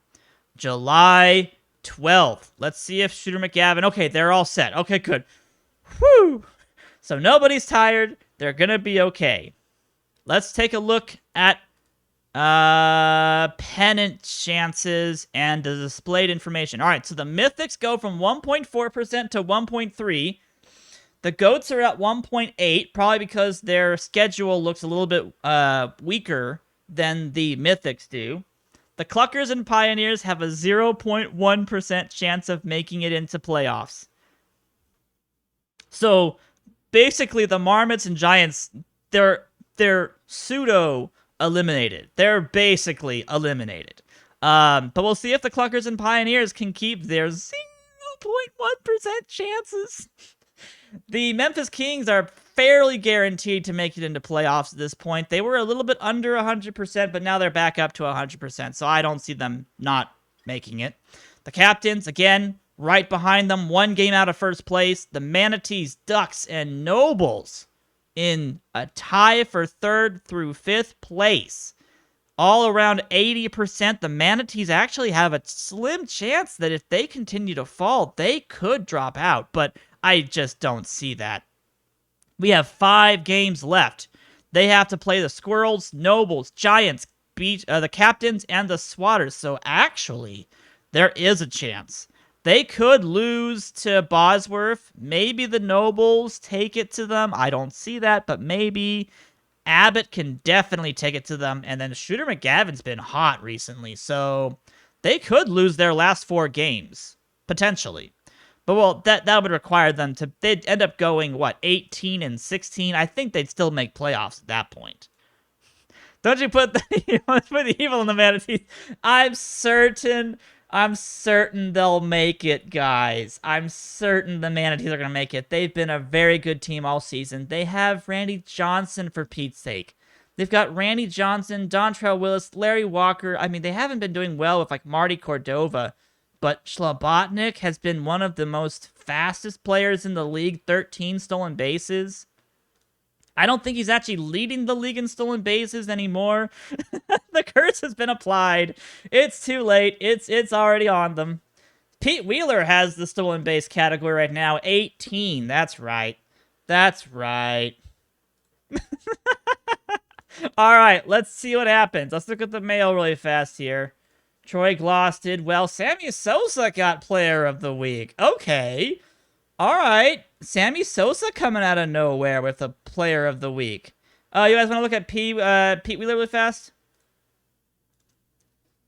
July 12th. Let's see if Shooter McGavin... Okay, they're all set. Okay, good. Whew! So nobody's tired. They're going to be okay. Let's take a look at pennant chances and the displayed information. All right, so the Mythics go from 1.4% to 1.3%. The Goats are at 1.8%, probably because their schedule looks a little bit weaker than the Mythics do. The Cluckers and Pioneers have a 0.1% chance of making it into playoffs. So, basically, the Marmots and Giants, they're pseudo-eliminated. They're basically eliminated. But we'll see if the Cluckers and Pioneers can keep their 0.1% chances. The Memphis Kings are fairly guaranteed to make it into playoffs at this point. They were a little bit under 100%, but now they're back up to 100%, so I don't see them not making it. The Captains, again, right behind them, 1 game out of first place. The Manatees, Ducks, and Nobles in a tie for 3rd through 5th place. All around 80%. The Manatees actually have a slim chance that if they continue to fall, they could drop out, but I just don't see that. We have 5 games left. They have to play the Squirrels, Nobles, Giants, the Captains, and the Swatters. So actually, there is a chance. They could lose to Bosworth. Maybe the Nobles take it to them. I don't see that, but maybe. Abbott can definitely take it to them. And then Shooter McGavin's been hot recently. So they could lose their last 4 games. Potentially. But, well, that would require them to... They'd end up going, 18-16? I think they'd still make playoffs at that point. Don't you put the evil in the Manatees? I'm certain I'm certain they'll make it, guys. I'm certain the Manatees are going to make it. They've been a very good team all season. They have Randy Johnson, for Pete's sake. They've got Randy Johnson, Dontrell Willis, Larry Walker. I mean, they haven't been doing well with, like, Marty Cordova. But Schlabotnik has been one of the most fastest players in the league. 13 stolen bases. I don't think he's actually leading the league in stolen bases anymore. The curse has been applied. It's too late. It's already on them. Pete Wheeler has the stolen base category right now, 18. That's right. That's right. All right, let's see what happens. Let's look at the mail really fast here. Troy Gloss did well. Sammy Sosa got Player of the Week. Okay. All right. Sammy Sosa coming out of nowhere with a Player of the Week. You guys want to look at Pete Wheeler really fast?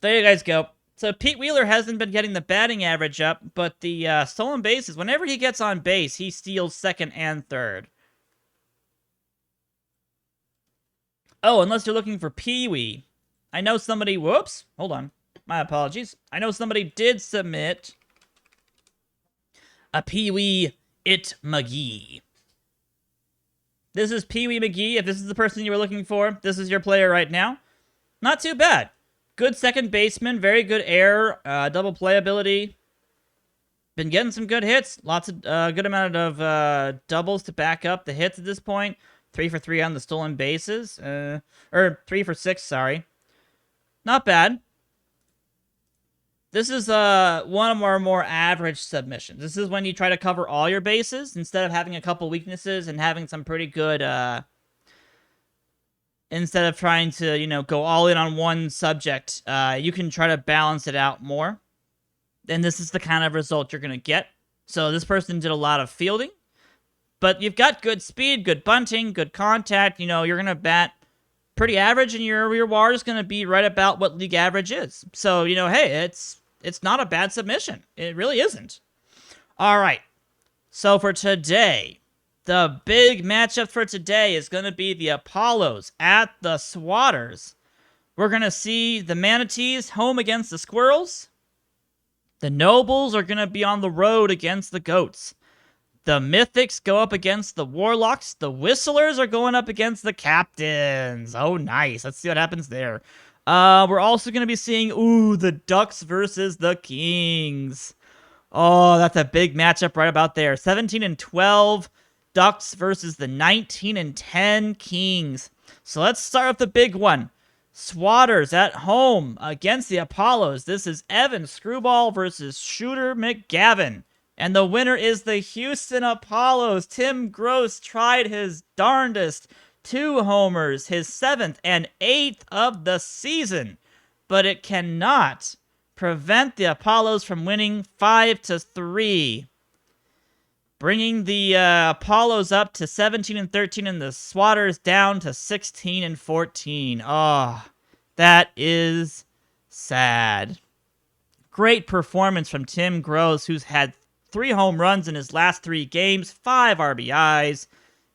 There you guys go. So Pete Wheeler hasn't been getting the batting average up, but the stolen bases, whenever he gets on base, he steals second and third. Oh, unless you're looking for Pee Wee. I know somebody... Whoops. Hold on. My apologies. I know somebody did submit a Pee Wee It McGee. This is Pee Wee McGee. If this is the person you were looking for, this is your player right now. Not too bad. Good second baseman. Very good air. Double playability. Been getting some good hits. Lots of good amount of doubles to back up the hits at this point. 3 for 3 on the stolen bases. Or 3 for 6, sorry. Not bad. This is one of our more average submissions. This is when you try to cover all your bases instead of having a couple weaknesses and having some pretty good... instead of trying to, you know, go all in on one subject, you can try to balance it out more. And this is the kind of result you're going to get. So this person did a lot of fielding. But you've got good speed, good bunting, good contact. You know, you're going to bat pretty average, and your WAR is going to be right about what league average is. So, you know, hey, it's not a bad submission. It really isn't. All right. So for today, the big matchup for today is going to be the Apollos at the Swatters. We're going to see the Manatees home against the Squirrels. The Nobles are going to be on the road against the Goats. The Mythics go up against the Warlocks. The Whistlers are going up against the Captains. Oh, nice. Let's see what happens there. We're also going to be seeing, the Ducks versus the Kings. Oh, that's a big matchup right about there. 17-12 Ducks versus the 19-10 Kings. So let's start with the big one. Swatters at home against the Apollos. This is Evan Screwball versus Shooter McGavin. And the winner is the Houston Apollos. Tim Gross tried his darndest. 2 homers, his 7th and 8th of the season. But it cannot prevent the Apollos from winning 5-3. Bringing the Apollos up to 17-13 and the Swatters down to 16-14. Oh, that is sad. Great performance from Tim Gross, who's had 3 home runs in his last 3 games, 5 RBIs.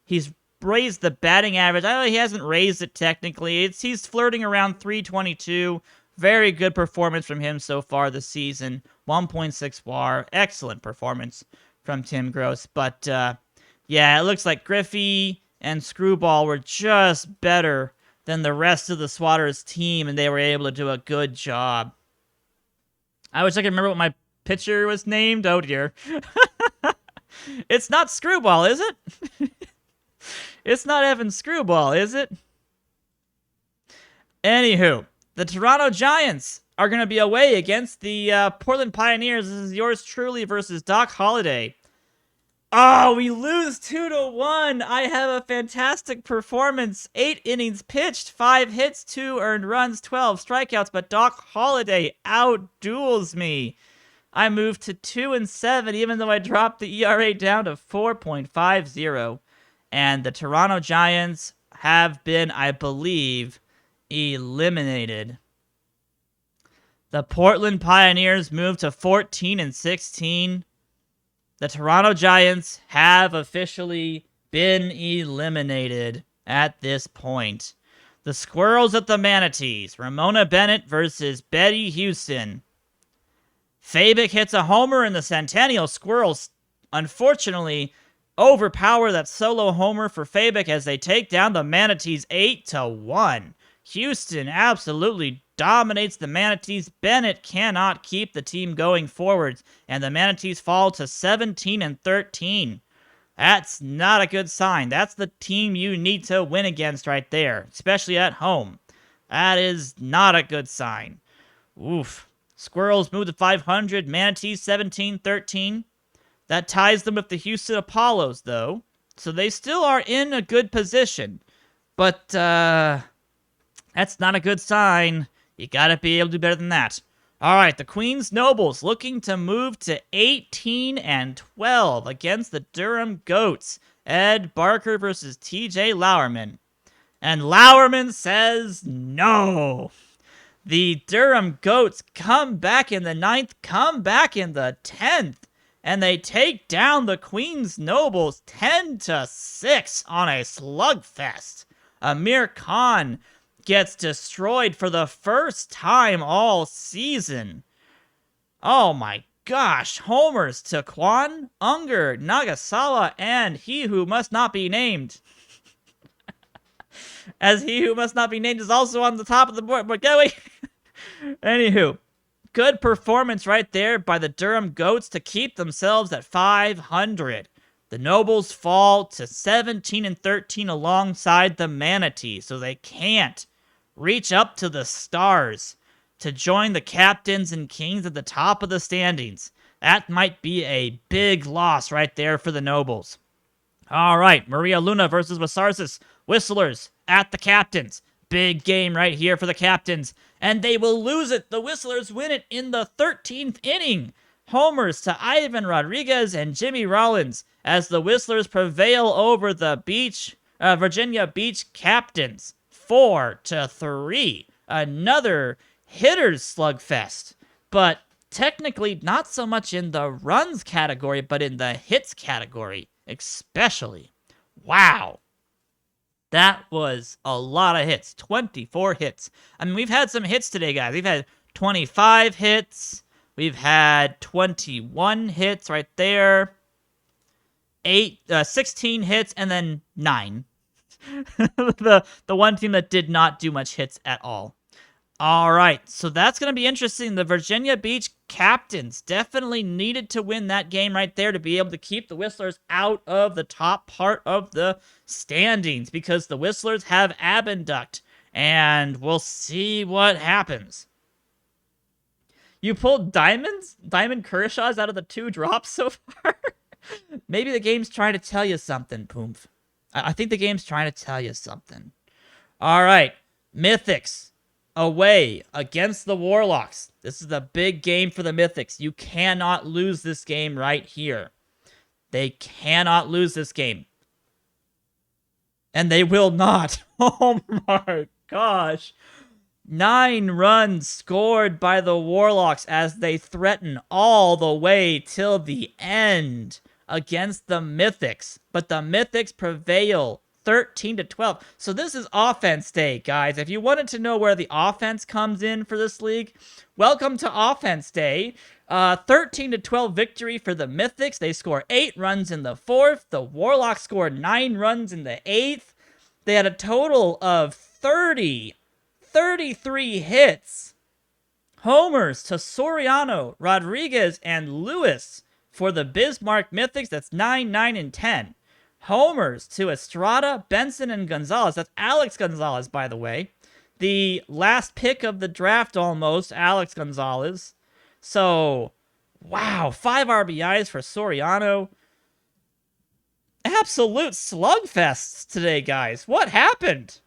He's raised the batting average. He hasn't raised it technically. He's flirting around 322. Very good performance from him so far this season. 1.6 WAR. Excellent performance from Tim Gross. But, yeah, it looks like Griffey and Screwball were just better than the rest of the Swatters team, and they were able to do a good job. I wish I could remember what my pitcher was named. Oh, dear. It's not Screwball, is it? It's not Evan Screwball, is it? Anywho, the Toronto Giants are going to be away against the Portland Pioneers. This is yours truly versus Doc Holliday. Oh, we lose 2-1. I have a fantastic performance. 8 innings pitched, 5 hits, 2 earned runs, 12 strikeouts, but Doc Holliday outduels me. I moved to 2-7, even though I dropped the ERA down to 4.50. And the Toronto Giants have been, I believe, eliminated. The Portland Pioneers moved to 14-16. The Toronto Giants have officially been eliminated at this point. The Squirrels at the Manatees. Ramona Bennett versus Betty Houston. Fabic hits a homer, and the Centennial Squirrels, unfortunately, overpower that solo homer for Fabic as they take down the Manatees 8-1. Houston absolutely dominates the Manatees. Bennett cannot keep the team going forwards, and the Manatees fall to 17-13. That's not a good sign. That's the team you need to win against right there, especially at home. That is not a good sign. Oof. Squirrels move to 500. Manatees 17-13. That ties them with the Houston Apollos, though. So they still are in a good position. But that's not a good sign. You gotta be able to do better than that. All right, the Queens Nobles looking to move to 18-12 against the Durham Goats. Ed Barker versus TJ Lauerman. And Lauerman says no. The Durham Goats come back in the 9th, come back in the 10th, and they take down the Queens Nobles 10-6 on a slugfest. Amir Khan gets destroyed for the first time all season. Oh my gosh, homers to Kwan, Unger, Nagasawa, and he who must not be named. As he who must not be named is also on the top of the board. But go away. Anywho, good performance right there by the Durham Goats to keep themselves at 500. The Nobles fall to 17-13 alongside the Manatee, so they can't reach up to the stars to join the Captains and Kings at the top of the standings. That might be a big loss right there for the Nobles. All right, Maria Luna versus Wasarsis. Whistlers at the Captains. Big game right here for the Captains. And they will lose it. The Whistlers win it in the 13th inning. Homers to Ivan Rodriguez and Jimmy Rollins as the Whistlers prevail over the Virginia Beach Captains 4-3. Another hitters slugfest. But technically not so much in the runs category, but in the hits category especially. Wow. That was a lot of hits. 24 hits. I mean, we've had some hits today, guys. We've had 25 hits. We've had 21 hits right there. 16 hits, and then 9. the one team that did not do much hits at all. All right, so that's going to be interesting. The Virginia Beach Captains definitely needed to win that game right there to be able to keep the Whistlers out of the top part of the standings because the Whistlers have Abinduct, and we'll see what happens. You pulled Diamond Kershaw's out of the 2 drops so far? Maybe the game's trying to tell you something, Poomph. I think the game's trying to tell you something. All right, Mythics away against the Warlocks. This is a big game for the Mythics. You cannot lose this game right here. They cannot lose this game. And they will not. Oh my gosh. 9 runs scored by the Warlocks as they threaten all the way till the end against the Mythics. But the Mythics prevail 13-12. So this is offense day, guys. If you wanted to know where the offense comes in for this league, welcome to offense day. 13-12 victory for the Mythics. They score 8 runs in the 4th. The Warlocks scored 9 runs in the 8th. They had a total of 33 hits. Homers to Soriano, Rodriguez, and Lewis for the Bismarck Mythics. That's 9, 9, and 10. Homers to Estrada, Benson, and Gonzalez. That's Alex Gonzalez, by the way. The last pick of the draft almost, Alex Gonzalez. So, wow, 5 RBIs for Soriano. Absolute slugfests today, guys. What happened?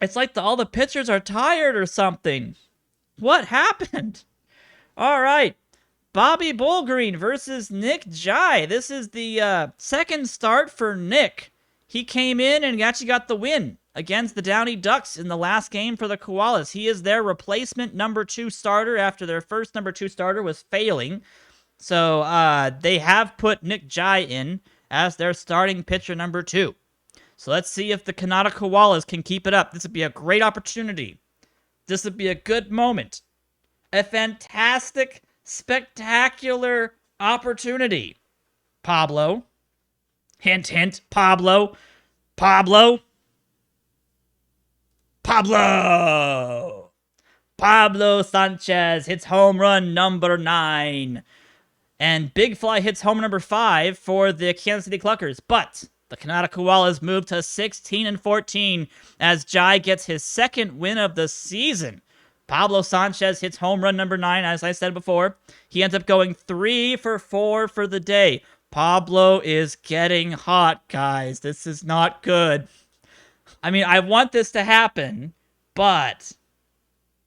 It's like all the pitchers are tired or something. What happened? All right. Bobby Bullgreen versus Nick Jai. This is the second start for Nick. He came in and actually got the win against the Downey Ducks in the last game for the Koalas. He is their replacement number 2 starter after their first number 2 starter was failing. So they have put Nick Jai in as their starting pitcher number 2. So let's see if the Kanata Koalas can keep it up. This would be a great opportunity. This would be a good moment. A fantastic spectacular opportunity. Pablo. Hint, hint. Pablo. Pablo. Pablo. Pablo Sanchez hits home run number 9. And Big Fly hits home number 5 for the Kansas City Cluckers. But the Kanata Koalas move to 16-14 as Jai gets his second win of the season. Pablo Sanchez hits home run number 9, as I said before. He ends up going 3 for 4 for the day. Pablo is getting hot, guys. This is not good. I mean, I want this to happen, but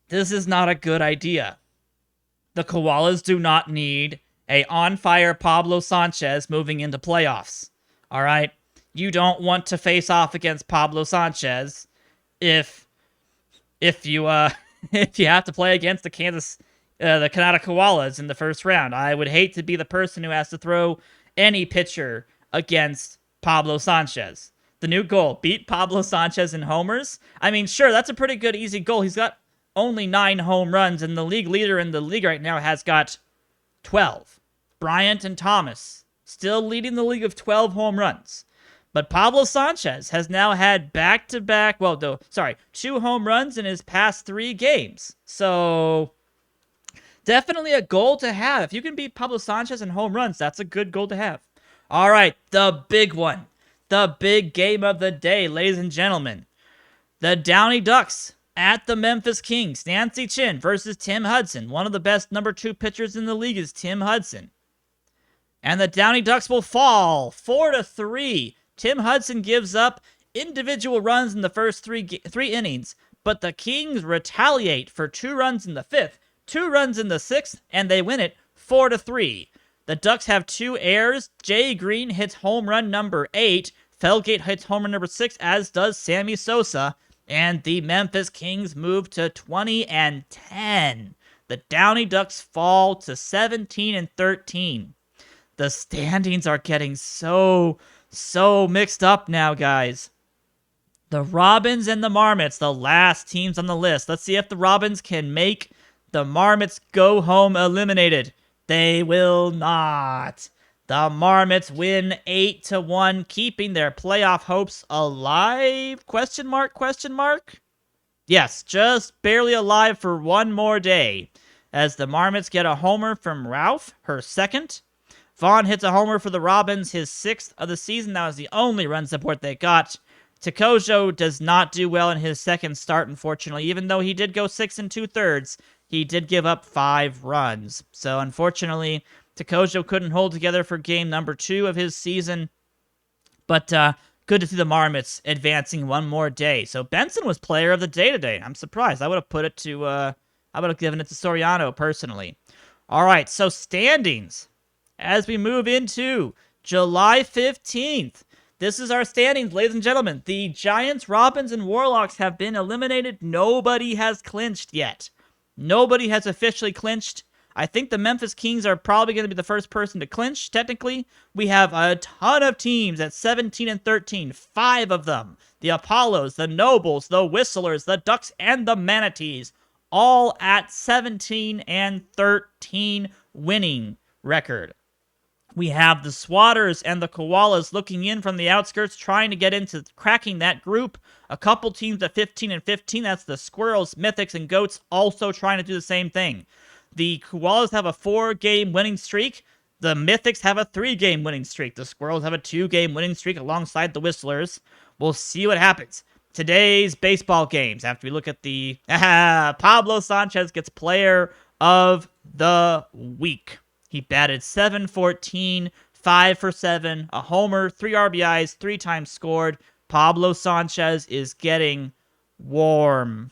this is not a good idea. The Koalas do not need a on-fire Pablo Sanchez moving into playoffs. All right? You don't want to face off against Pablo Sanchez if you if you have to play against the Kanata Koalas in the first round. I would hate to be the person who has to throw any pitcher against Pablo Sanchez. The new goal, beat Pablo Sanchez in homers. I mean, sure, that's a pretty good, easy goal. He's got only 9 home runs, and the league leader in the league right now has got 12. Bryant and Thomas still leading the league of 12 home runs. But Pablo Sanchez has now had back-to-back, 2 home runs in his past 3 games. So, definitely a goal to have. If you can beat Pablo Sanchez in home runs, that's a good goal to have. All right, the big one. The big game of the day, ladies and gentlemen. The Downey Ducks at the Memphis Kings. Nancy Chin versus Tim Hudson. One of the best number 2 pitchers in the league is Tim Hudson. And the Downey Ducks will fall 4-3. Tim Hudson gives up individual runs in the first 3 innings, but the Kings retaliate for 2 runs in the 5th, 2 runs in the 6th, and they win it 4-3. The Ducks have 2 errors. Jay Green hits home run number 8. Felgate hits home run number 6, as does Sammy Sosa. And the Memphis Kings move to 20-10. The Downey Ducks fall to 17-13. The standings are getting so mixed up now, guys. The Robins and the Marmots, the last teams on the list. Let's see if the Robins can make the Marmots go home eliminated. They will not. The Marmots win 8-1, keeping their playoff hopes alive? Question mark? Yes, just barely alive for one more day, as the Marmots get a homer from Ralph, her second. Vaughn hits a homer for the Robins, his 6th of the season. That was the only run support they got. Tekojo does not do well in his second start, unfortunately. Even though he did go 6 2/3, he did give up 5 runs. So, unfortunately, Tekojo couldn't hold together for game number 2 of his season. But good to see the Marmots advancing one more day. So, Benson was player of the day today. I'm surprised. I would have given it to Soriano personally. All right, so standings as we move into July 15th. This is our standings, ladies and gentlemen. The Giants, Robins, and Warlocks have been eliminated. Nobody has clinched yet. Nobody has officially clinched. I think the Memphis Kings are probably going to be the first person to clinch, technically. We have a ton of teams at 17-13. 5 of them. The Apollos, the Nobles, the Whistlers, the Ducks, and the Manatees. All at 17-13 winning record. We have the Swatters and the Koalas looking in from the outskirts, trying to get into cracking that group. A couple teams at 15-15. That's the Squirrels, Mythics, and Goats, also trying to do the same thing. The Koalas have a 4-game winning streak. The Mythics have a 3-game winning streak. The Squirrels have a 2-game winning streak alongside the Whistlers. We'll see what happens. Today's baseball games, after we look at the... Pablo Sanchez gets player of the week. He batted .714, 5 for 7, a homer, 3 RBIs, 3 times scored. Pablo Sanchez is getting warm.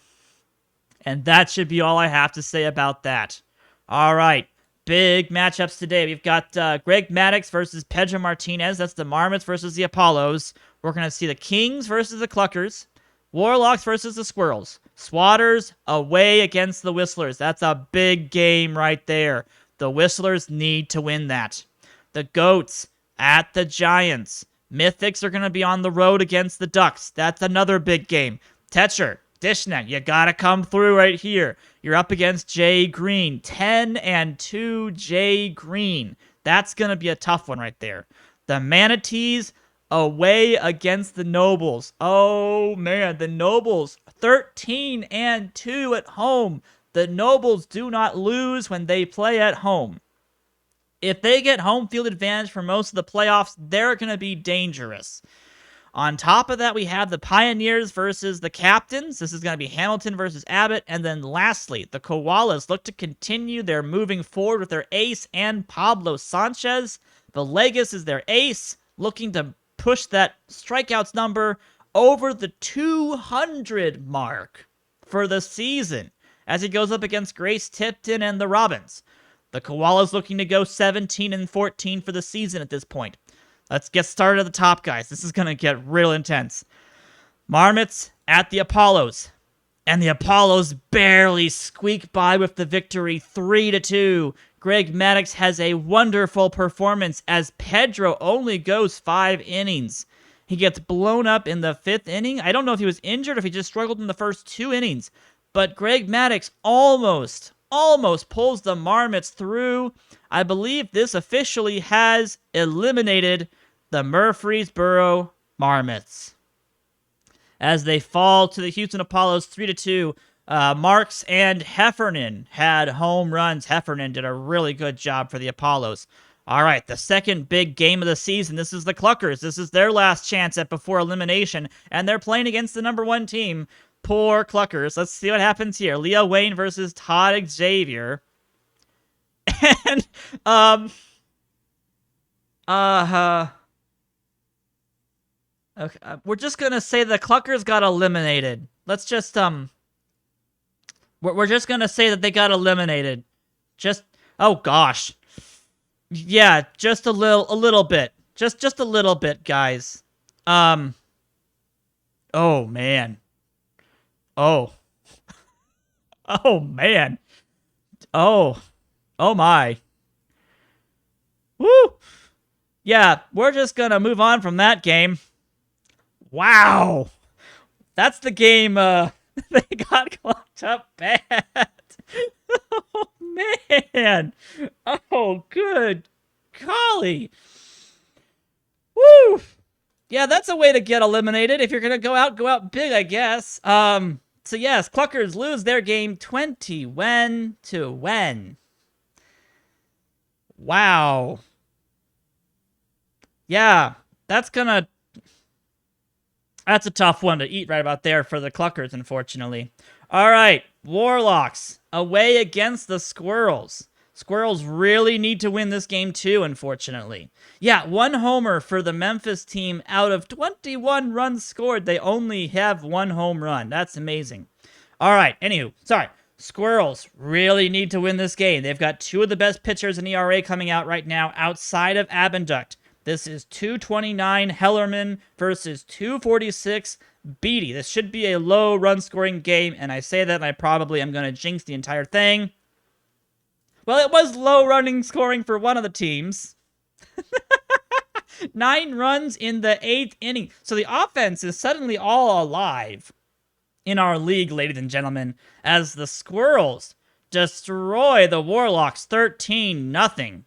And that should be all I have to say about that. All right, big matchups today. We've got Greg Maddux versus Pedro Martinez. That's the Marmots versus the Apollos. We're going to see the Kings versus the Cluckers. Warlocks versus the Squirrels. Swatters away against the Whistlers. That's a big game right there. The Whistlers need to win that. The Goats at the Giants. Mythics are going to be on the road against the Ducks. That's another big game. Tetcher Dishnet, you gotta come through right here. You're up against Jay Green. 10-2 Jay Green. That's gonna be a tough one right there. The Manatees away against the Nobles. Oh man, the Nobles 13-2 at home. The Nobles do not lose when they play at home. If they get home field advantage for most of the playoffs, they're going to be dangerous. On top of that, we have the Pioneers versus the Captains. This is going to be Hamilton versus Abbott. And then lastly, the Koalas look to continue their moving forward with their ace and Pablo Sanchez. Villegas is their ace, looking to push that strikeouts number over the 200 mark for the season as he goes up against Grace Tipton and the Robins. The Koalas looking to go 17-14 for the season at this point. Let's get started at the top, guys. This is going to get real intense. Marmots at the Apollos. And the Apollos barely squeak by with the victory 3-2. Greg Maddux has a wonderful performance as Pedro only goes 5 innings. He gets blown up in the 5th inning. I don't know if he was injured or if he just struggled in the first 2 innings. But Greg Maddux almost pulls the Marmots through. I believe this officially has eliminated the Murfreesboro Marmots as they fall to the Houston Apollos 3-2. Marks and Heffernan had home runs. Heffernan did a really good job for the Apollos. All right, the second big game of the season. This is the Cluckers. This is their last chance at before elimination, and they're playing against the number 1 team. Poor Cluckers. Let's see what happens here. Leo Wayne versus Todd Xavier. And, okay, we're just gonna say the Cluckers got eliminated. Let's just, we're just gonna say that they got eliminated. Just, oh gosh. Yeah, just a little bit. Just a little bit, guys. Oh, man. Oh. Oh, man. Oh. Oh, my. Woo! Yeah, we're just gonna move on from that game. Wow! That's the game, they got clocked up bad. Oh, man! Oh, good golly! Woo! Yeah, that's a way to get eliminated. If you're gonna go out big, I guess. So yes, Cluckers lose their game 20-when. Wow. Yeah, that's a tough one to eat right about there for the Cluckers, unfortunately. All right, Warlocks away against the Squirrels. Squirrels really need to win this game too, unfortunately. Yeah, 1 homer for the Memphis team out of 21 runs scored. They only have 1 home run. That's amazing. All right, anywho, sorry. Squirrels really need to win this game. They've got 2 of the best pitchers in ERA coming out right now outside of Abenduct. This is 229 Hellerman versus 246 Beatty. This should be a low run-scoring game, and I say that and I probably am going to jinx the entire thing. Well, it was low running scoring for one of the teams. 9 runs in the 8th inning. So the offense is suddenly all alive in our league, ladies and gentlemen, as the Squirrels destroy the Warlocks 13-0.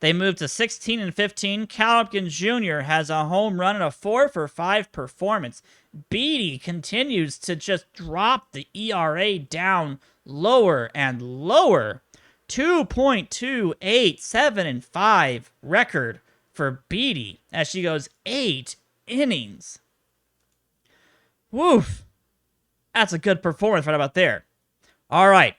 They move to 16-15. Cal Hopkins Jr. has a home run and a 4-for-5 performance. Beatty continues to just drop the ERA down lower and lower. 2.28, 7-5 record for Beatty as she goes 8 innings. Woof. That's a good performance right about there. All right.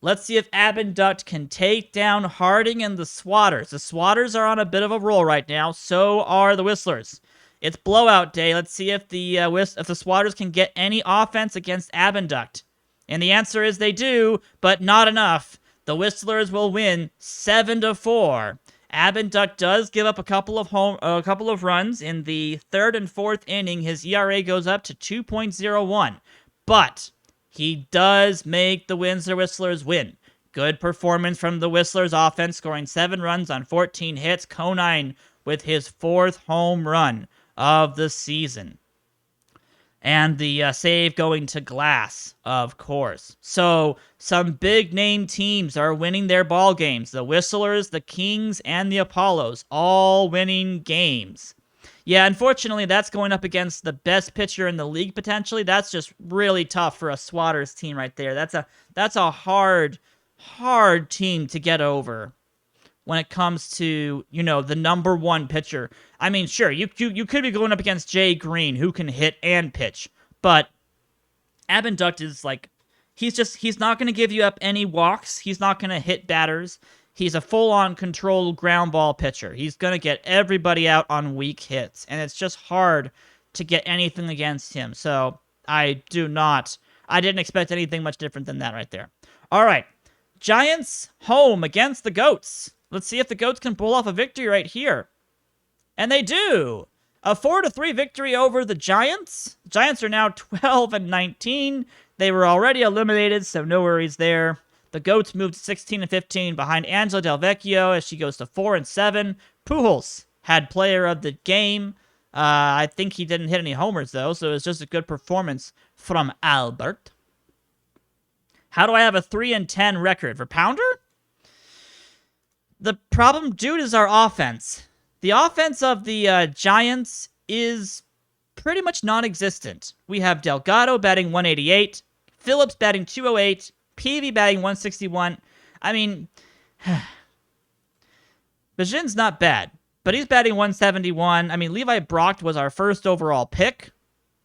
Let's see if Abenduct can take down Harding and the Swatters. The Swatters are on a bit of a roll right now. So are the Whistlers. It's blowout day. Let's see if the Swatters can get any offense against Abenduct. And the answer is they do, but not enough. The Whistlers will win 7-4. Abenduct does give up a couple of runs in the 3rd and 4th inning. His ERA goes up to 2.01, but he does make the Windsor Whistlers win. Good performance from the Whistlers offense, scoring 7 runs on 14 hits. Conine with his 4th home run of the season. And the save going to Glass, of course. So some big name teams are winning their ball games. The Whistlers, the Kings, and the Apollos all winning games. Yeah, unfortunately, that's going up against the best pitcher in the league potentially. That's just really tough for a Swatters team right there. That's a hard team to get over when it comes to, the number one pitcher. I mean, sure, you could be going up against Jay Green, who can hit and pitch, but Abinduct is like, he's not going to give you up any walks. He's not going to hit batters. He's a full-on controlled ground ball pitcher. He's going to get everybody out on weak hits, and it's just hard to get anything against him. So I didn't expect anything much different than that right there. All right, Giants home against the Goats. Let's see if the Goats can pull off a victory right here. And they do. A 4-3 victory over the Giants. Giants are now 12-19. They were already eliminated, so no worries there. The Goats moved to 16-15 behind Angela Del Vecchio as she goes to 4-7. Pujols had player of the game. I think he didn't hit any homers, though, so it was just a good performance from Albert. How do I have a 3-10 record? For Pounder? The problem, dude, is our offense. The offense of the Giants is pretty much non-existent. We have Delgado batting 188, Phillips batting 208, Peavy batting 161. I mean, Bajin's not bad, but he's batting 171. I mean, Levi Brock was our first overall pick.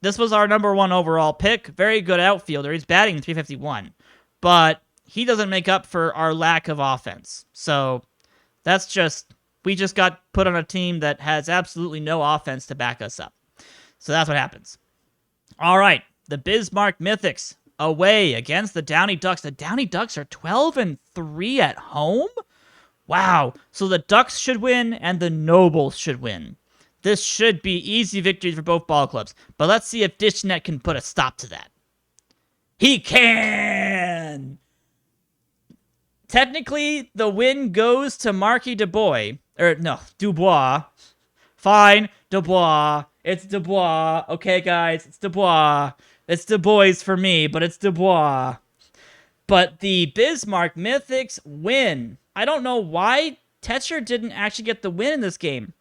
This was our number one overall pick. Very good outfielder. He's batting 351, but he doesn't make up for our lack of offense. So we just got put on a team that has absolutely no offense to back us up. So that's what happens. All right, the Bismarck Mythics away against the Downey Ducks. The Downey Ducks are 12-3 at home? Wow. So the Ducks should win and the Nobles should win. This should be easy victories for both ball clubs. But let's see if Dishnet can put a stop to that. He can! Technically, the win goes to Marky Dubois. Dubois. Fine, Dubois. It's Dubois. Okay, guys, it's Dubois. It's Dubois for me, but it's Dubois. But the Bismarck Mythics win. I don't know why Tetcher didn't actually get the win in this game.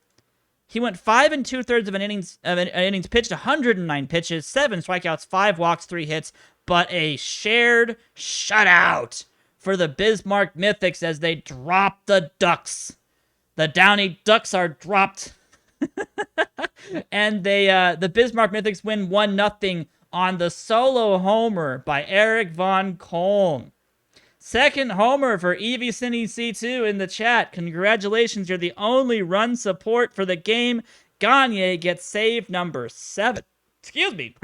He went 5 2/3 of an innings pitched, 109 pitches, 7 strikeouts, 5 walks, 3 hits, but a shared shutout for the Bismarck Mythics as they drop the Ducks. The Downey Ducks are dropped. And the Bismarck Mythics win 1-0 on the solo homer by Eric Von Kolm. Second homer for Evie Cine C2 in the chat. Congratulations, you're the only run support for the game. Gagne gets save number 7. Excuse me.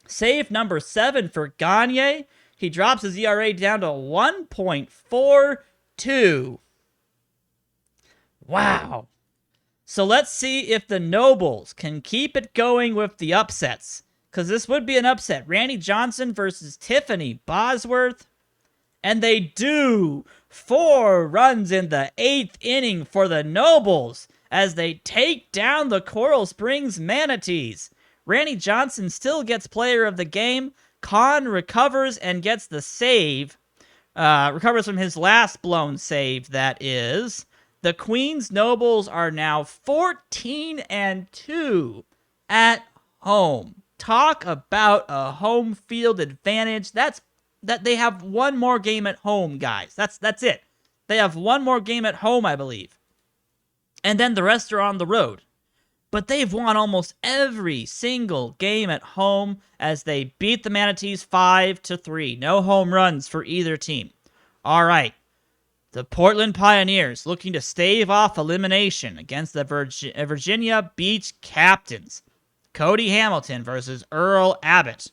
Save number 7 for Gagne. He drops his ERA down to 1.42. Wow. So let's see if the Nobles can keep it going with the upsets. Because this would be an upset. Randy Johnson versus Tiffany Bosworth. And they do. 4 runs in the 8th inning for the Nobles as they take down the Coral Springs Manatees. Randy Johnson still gets player of the game. Khan recovers and gets the save. Recovers from his last blown save, that is. The Queens Nobles are now 14-2 at home. Talk about a home field advantage. That they have one more game at home, guys. That's it. They have one more game at home, I believe. And then the rest are on the road. But they've won almost every single game at home as they beat the Manatees 5-3. No home runs for either team. All right. The Portland Pioneers looking to stave off elimination against the Virginia Beach Captains. Cody Hamilton versus Earl Abbott.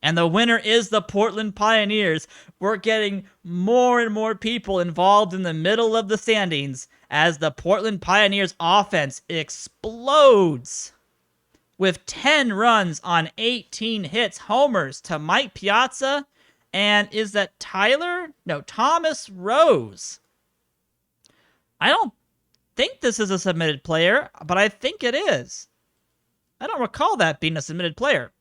And the winner is the Portland Pioneers. We're getting more and more people involved in the middle of the standings as the Portland Pioneers offense explodes with 10 runs on 18 hits, homers to Mike Piazza, and is that Tyler? No, Thomas Rose. I don't think this is a submitted player, but I think it is. I don't recall that being a submitted player.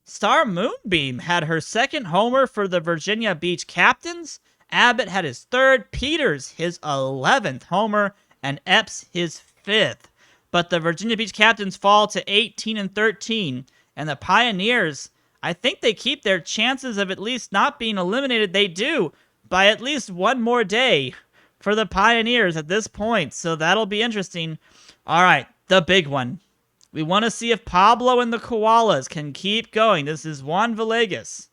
Star Moonbeam had her second homer for the Virginia Beach Captains. Abbott had his third, Peters his 11th homer, and Epps his fifth. But the Virginia Beach Captains fall to 18 and 13, and the Pioneers, I think they keep their chances of at least not being eliminated. They do by at least one more day for the Pioneers at this point, so that'll be interesting. All right, the big one. We want to see if Pablo and the Koalas can keep going. This is Juan Villegas.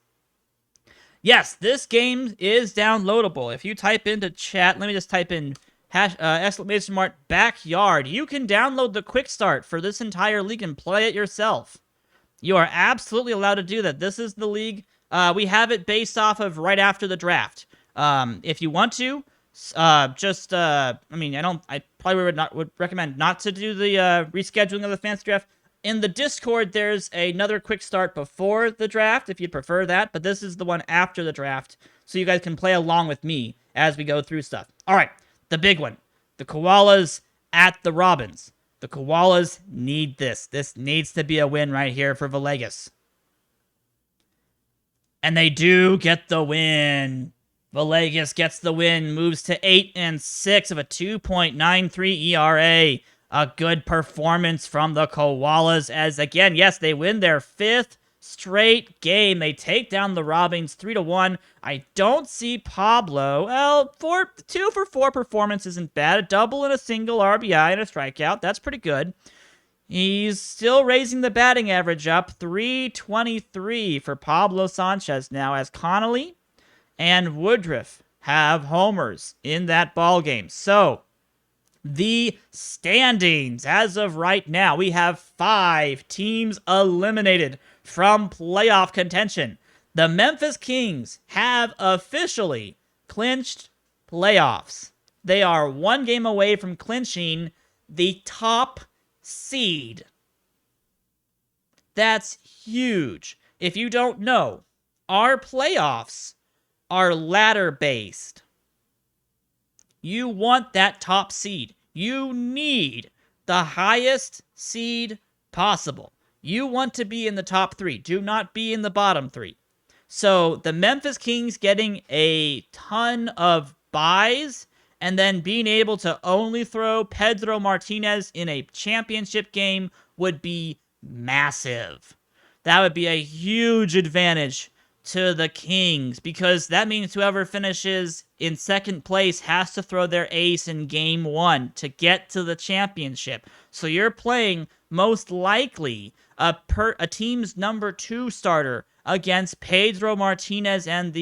Yes, this game is downloadable. If you type into chat, let me just type in exclamation mark backyard. You can download the quick start for this entire league and play it yourself. You are absolutely allowed to do that. This is the league. We have it based off of right after the draft. If you want to, I probably would recommend not to do the rescheduling of the fantasy draft. In the Discord, there's another quick start before the draft, if you'd prefer that, but this is the one after the draft, so you guys can play along with me as we go through stuff. All right, the big one. The Koalas at the Robins. The Koalas need this. This needs to be a win right here for Villegas. And they do get the win. Villegas gets the win, moves to 8-6 of a 2.93 ERA. A good performance from the Koalas as, again, yes, they win their fifth straight game. They take down the Robins 3-1. I don't see Pablo. Well, 2 for 4 performance isn't bad. A double and a single RBI and a strikeout. That's pretty good. He's still raising the batting average up. 323 for Pablo Sanchez now as Connolly and Woodruff have homers in that ball game. So, the standings as of right now, we have 5 teams eliminated from playoff contention. The Memphis Kings have officially clinched playoffs. They are 1 game away from clinching the top seed. That's huge. If you don't know, our playoffs are ladder-based. You want that top seed. You need the highest seed possible. You want to be in the top 3. Do not be in the bottom 3. So the Memphis Kings getting a ton of buys and then being able to only throw Pedro Martinez in a championship game would be massive. That would be a huge advantage to the Kings, because that means whoever finishes in second place has to throw their ace in game 1 to get to the championship. So you're playing most likely a team's number 2 starter against Pedro Martinez and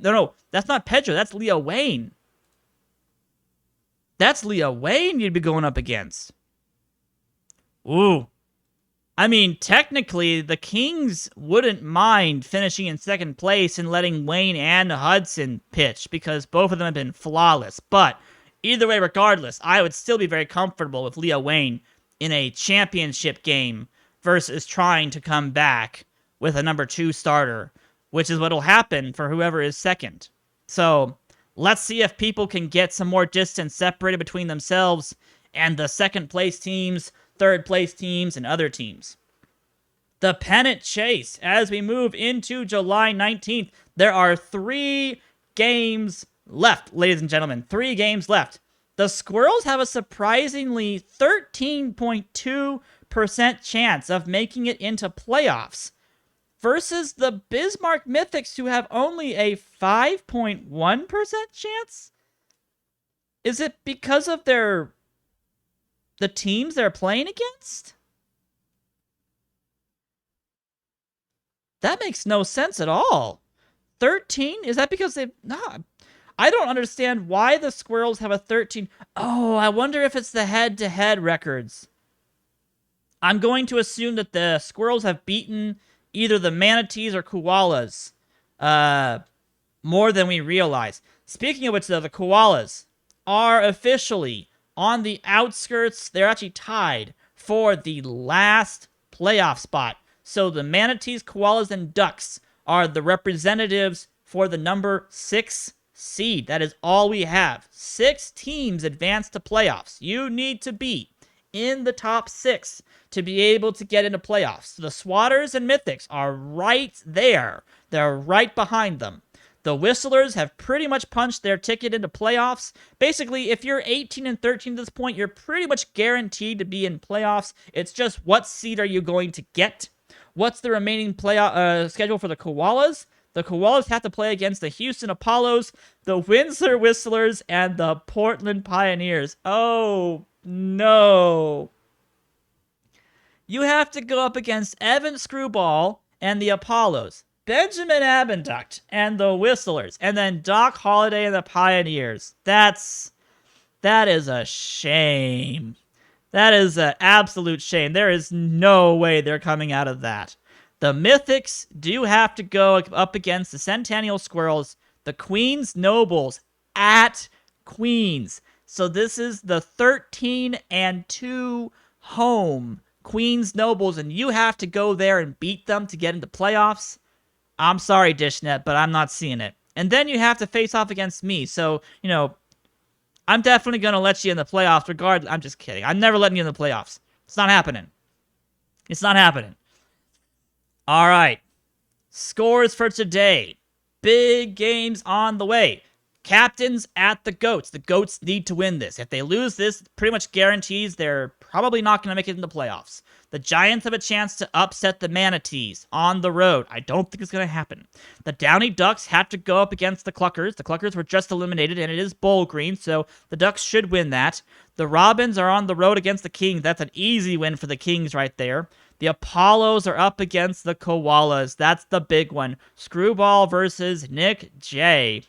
no, that's not Pedro, that's Leah Wayne. That's Leah Wayne you'd be going up against. Ooh. I mean, technically, the Kings wouldn't mind finishing in second place and letting Wayne and Hudson pitch, because both of them have been flawless. But either way, regardless, I would still be very comfortable with Leah Wayne in a championship game versus trying to come back with a number 2 starter, which is what will happen for whoever is second. So let's see if people can get some more distance separated between themselves and the second place teams, third place teams, and other teams. The pennant chase as we move into July 19th. There are 3 games left, ladies and gentlemen. 3 games left. The Squirrels have a surprisingly 13.2% chance of making it into playoffs versus the Bismarck Mythics, who have only a 5.1% chance. Is it because of the teams they're playing against? That makes no sense at all. 13? Is that because they've... No, I don't understand why the Squirrels have a 13. Oh, I wonder if it's the head-to-head records. I'm going to assume that the Squirrels have beaten either the Manatees or Koalas more than we realize. Speaking of which, though, the Koalas are officially on the outskirts. They're actually tied for the last playoff spot. So the Manatees, Koalas, and Ducks are the representatives for the number 6 seed. That is all we have. 6 teams advance to playoffs. You need to beat in the top 6 to be able to get into playoffs. The Swatters and Mythics are right there. They're right behind them. The Whistlers have pretty much punched their ticket into playoffs. Basically, if you're 18 and 13 at this point, you're pretty much guaranteed to be in playoffs. It's just what seed are you going to get? What's the remaining playoff schedule for the Koalas? The Koalas have to play against the Houston Apollos, the Windsor Whistlers, and the Portland Pioneers. Oh, no. You have to go up against Evan Screwball and the Apollos, Benjamin Abenduct and the Whistlers, and then Doc Holliday and the Pioneers. That is a shame. That is an absolute shame. There is no way they're coming out of that. The Mythics do have to go up against the Centennial Squirrels, the Queens Nobles at Queens. So this is the 13-2 home Queens Nobles, and you have to go there and beat them to get into playoffs. I'm sorry, Dishnet, but I'm not seeing it. And then you have to face off against me. So, I'm definitely going to let you in the playoffs regardless. I'm just kidding. I'm never letting you in the playoffs. It's not happening. It's not happening. All right. Scores for today. Big games on the way. Captains at the Goats. The Goats need to win this. If they lose this, it pretty much guarantees they're probably not going to make it in the playoffs. The Giants have a chance to upset the Manatees on the road. I don't think it's going to happen. The Downey Ducks have to go up against the Cluckers. The Cluckers were just eliminated, and it is Bowl Green, so the Ducks should win that. The Robins are on the road against the Kings. That's an easy win for the Kings right there. The Apollos are up against the Koalas. That's the big one. Screwball versus Nick J.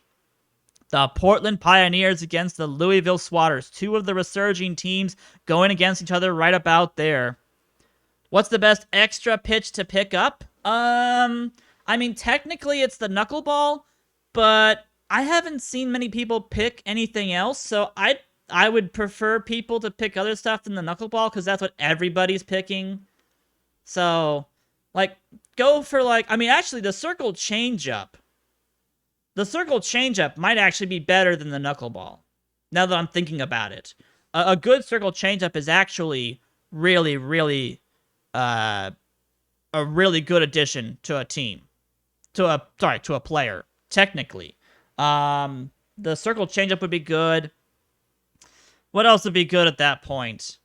The Portland Pioneers against the Louisville Swatters. Two of the resurging teams going against each other right about there. What's the best extra pitch to pick up? I mean, technically it's the knuckleball, but I haven't seen many people pick anything else, so I would prefer people to pick other stuff than the knuckleball, because that's what everybody's picking. So, go for, actually, the circle changeup. The circle changeup might actually be better than the knuckleball, now that I'm thinking about it. A good circle changeup is actually really, really a really good addition to a team. To a player, technically. The circle changeup would be good. What else would be good at that point?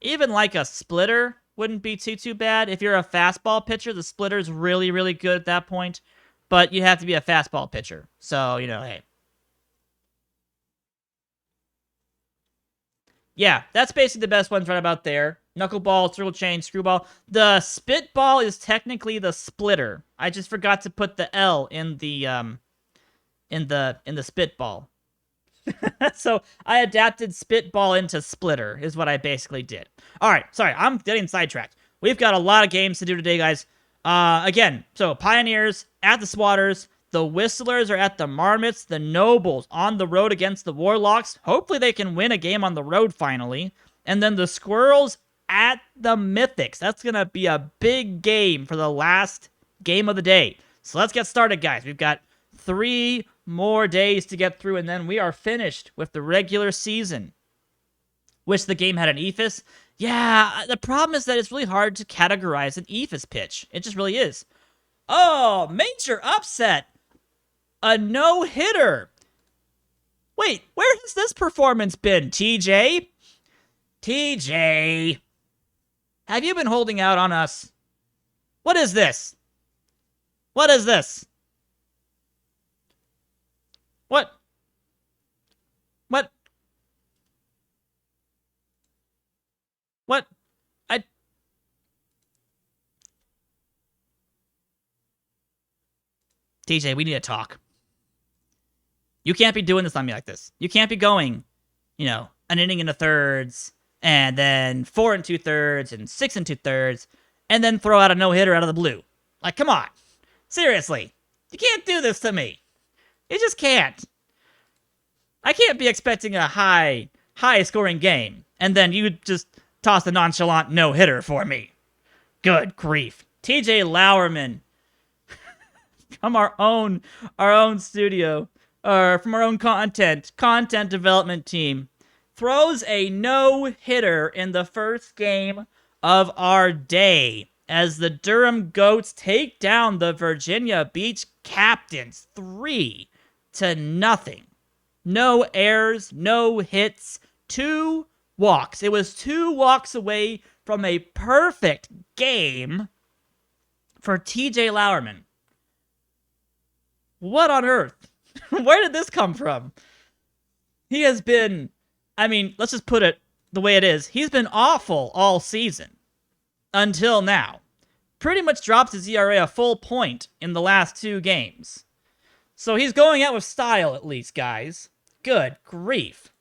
Even like a splitter wouldn't be too bad. If you're a fastball pitcher, the splitter's really, really good at that point. But you have to be a fastball pitcher. So, hey. Yeah, that's basically the best ones right about there. Knuckleball, circle change, screwball. The spitball is technically the splitter. I just forgot to put the L in the spitball. So I adapted spitball into splitter is what I basically did. All right, sorry, I'm getting sidetracked. We've got a lot of games to do today, guys. Again, so Pioneers at the Swatters. The Whistlers are at the Marmots. The Nobles on the road against the Warlocks. Hopefully they can win a game on the road finally. And then the Squirrels at the Mythics. That's going to be a big game for the last game of the day. So let's get started, guys. We've got 3 more days to get through, and then we are finished with the regular season. Wish the game had an ephus. Yeah, the problem is that it's really hard to categorize an ephus pitch. It just really is. Oh, major upset. A no-hitter. Wait, where has this performance been, TJ? TJ. Have you been holding out on us? What is this? What is this? What? What? What? TJ, we need to talk. You can't be doing this on me like this. You can't be going, an inning and a thirds, and then 4 2/3, and 6 2/3, and then throw out a no-hitter out of the blue. Like, come on. Seriously. You can't do this to me. You just can't. I can't be expecting a high-scoring game, and then you just toss a nonchalant no-hitter for me. Good grief. TJ Lowerman from our own studio. from our own content development team, throws a no-hitter in the first game of our day as the Durham Goats take down the Virginia Beach Captains 3-0. No errors, no hits, 2 walks. It was 2 walks away from a perfect game for TJ Lauerman. What on earth? Where did this come from? He has been, let's just put it the way it is. He's been awful all season until now. Pretty much dropped his ERA a full point in the last 2 games. So he's going out with style at least, guys. Good grief.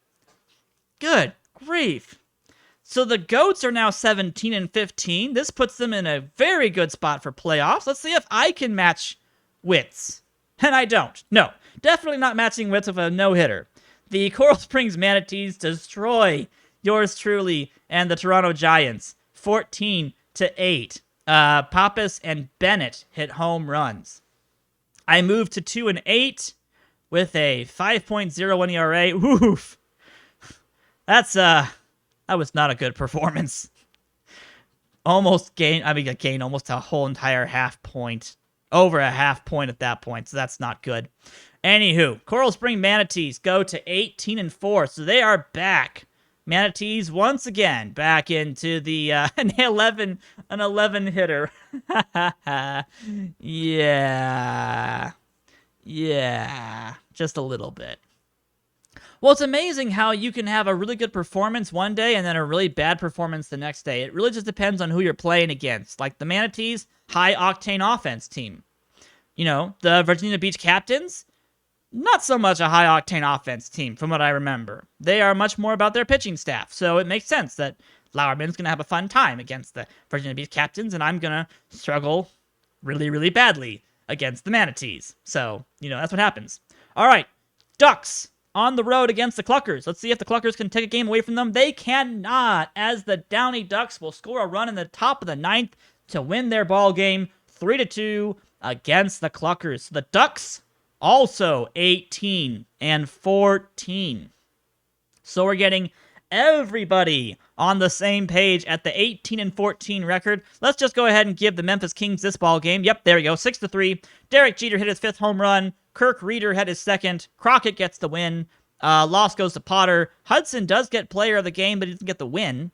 Good grief. So the Goats are now 17-15. This puts them in a very good spot for playoffs. Let's see if I can match Wits. And I don't. No, definitely not matching Wits with a no-hitter. The Coral Springs Manatees destroy yours truly and the Toronto Giants 14-8. Pappas and Bennett hit home runs. I moved to 2-8 with a 5.01 ERA. Oof. That was not a good performance. Almost gained almost a whole entire half point. Over a half point at that point, so that's not good. Anywho, Coral Spring Manatees go to 18-4, so they are back. Manatees once again back into the an 11 hitter. Yeah, just a little bit. Well, it's amazing how you can have a really good performance one day and then a really bad performance the next day. It really just depends on who you're playing against. Like the Manatees, high-octane offense team. You know, the Virginia Beach Captains, not so much a high-octane offense team from what I remember. They are much more about their pitching staff, so it makes sense that Lauerman's going to have a fun time against the Virginia Beach Captains, and I'm going to struggle really, really badly against the Manatees. So, that's what happens. All right, Ducks on the road against the Cluckers. Let's see if the Cluckers can take a game away from them. They cannot, as the Downey Ducks will score a run in the top of the 9th to win their ball game 3-2 against the Cluckers. So the Ducks also 18-14. So we're getting everybody on the same page at the 18-14 record. Let's just go ahead and give the Memphis Kings this ball game. Yep, there we go, 6-3. Derek Jeter hit his 5th home run. Kirk Reeder had his 2nd. Crockett gets the win. Loss goes to Potter. Hudson does get player of the game, but he doesn't get the win.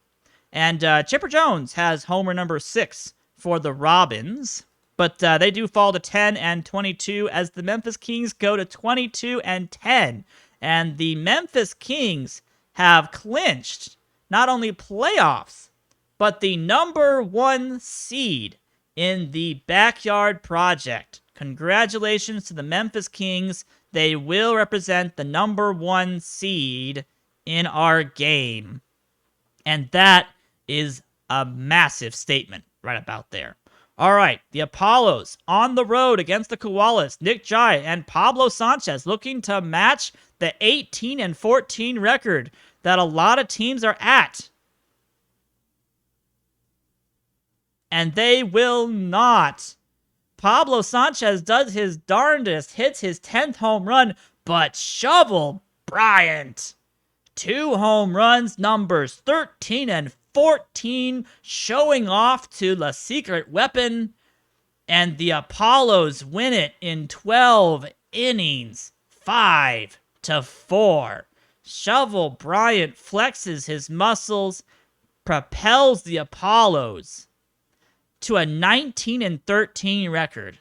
And Chipper Jones has homer number 6 for the Robins. But they do fall to 10-22 as the Memphis Kings go to 22-10. And the Memphis Kings have clinched not only playoffs, but the number 1 seed in the Backyard Project. Congratulations to the Memphis Kings. They will represent the number 1 seed in our game. And that is a massive statement right about there. All right, the Apollos on the road against the Koalas. Nick Jai and Pablo Sanchez looking to match the 18-14 record that a lot of teams are at. And they will not. Pablo Sanchez does his darndest, hits his 10th home run, but Shovel Bryant, 2 home runs, numbers 13 and 14, showing off to the secret weapon, and the Apollos win it in 12 innings, 5-4. Shovel Bryant flexes his muscles, propels the Apollos to a 19-13 record,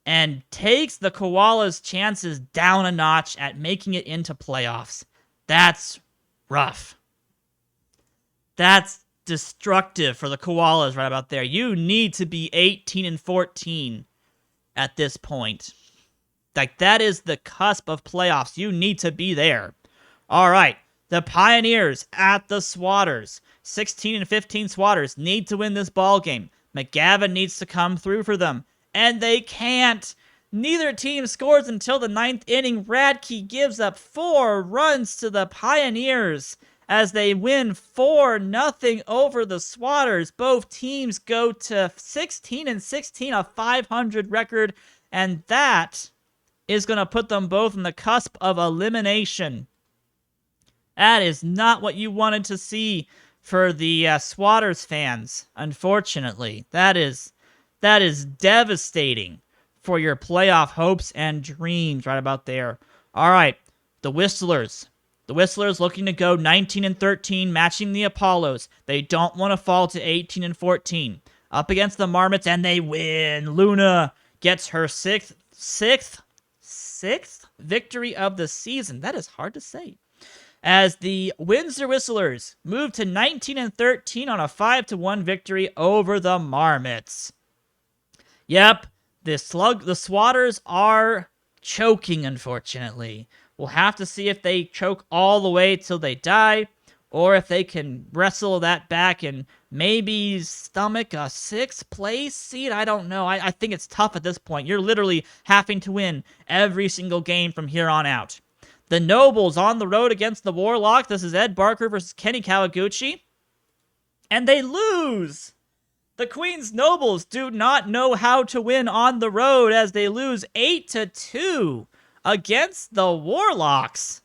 and takes the Koalas' chances down a notch at making it into playoffs. That's rough. That's destructive for the Koalas right about there. You need to be 18-14 at this point. Like, that is the cusp of playoffs. You need to be there. All right, the Pioneers at the Swatters. 16-15 Swatters need to win this ball game. McGavin needs to come through for them, and they can't. Neither team scores until the 9th inning. Radke gives up 4 runs to the Pioneers as they win 4-0 over the Swatters. Both teams go to 16-16, a .500 record, and that is going to put them both on the cusp of elimination. That is not what you wanted to see for the Swatters fans, unfortunately. That is devastating for your playoff hopes and dreams right about there. All right, the Whistlers. The Whistlers looking to go 19-13, matching the Apollos. They don't want to fall to 18-14. Up against the Marmots, and they win. Luna gets her sixth victory of the season. That is hard to say. As the Windsor Whistlers move to 19-13 on a 5-1 victory over the Marmots. Yep, the Swatters are choking, unfortunately. We'll have to see if they choke all the way till they die, or if they can wrestle that back and maybe stomach a 6th place seed. I don't know. I think it's tough at this point. You're literally having to win every single game from here on out. The Nobles on the road against the Warlocks. This is Ed Barker versus Kenny Kawaguchi. And they lose! The Queen's Nobles do not know how to win on the road as they lose 8-2 against the Warlocks.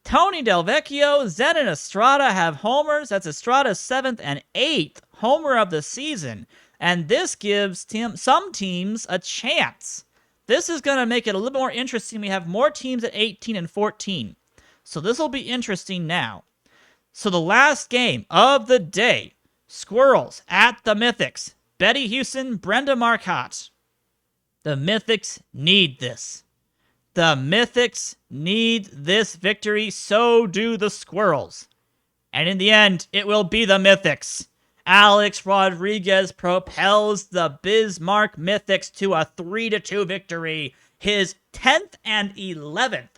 Tony Del Vecchio, Zen, and Estrada have homers. That's Estrada's 7th and 8th homer of the season. And this gives some teams a chance. This is going to make it a little more interesting. We have more teams at 18-14. So this will be interesting now. So the last game of the day, Squirrels at the Mythics. Betty Houston, Brenda Marcotte. The Mythics need this. The Mythics need this victory, so do the Squirrels. And in the end, it will be the Mythics. Alex Rodriguez propels the Bismarck Mythics to a 3-2 victory. His 10th and 11th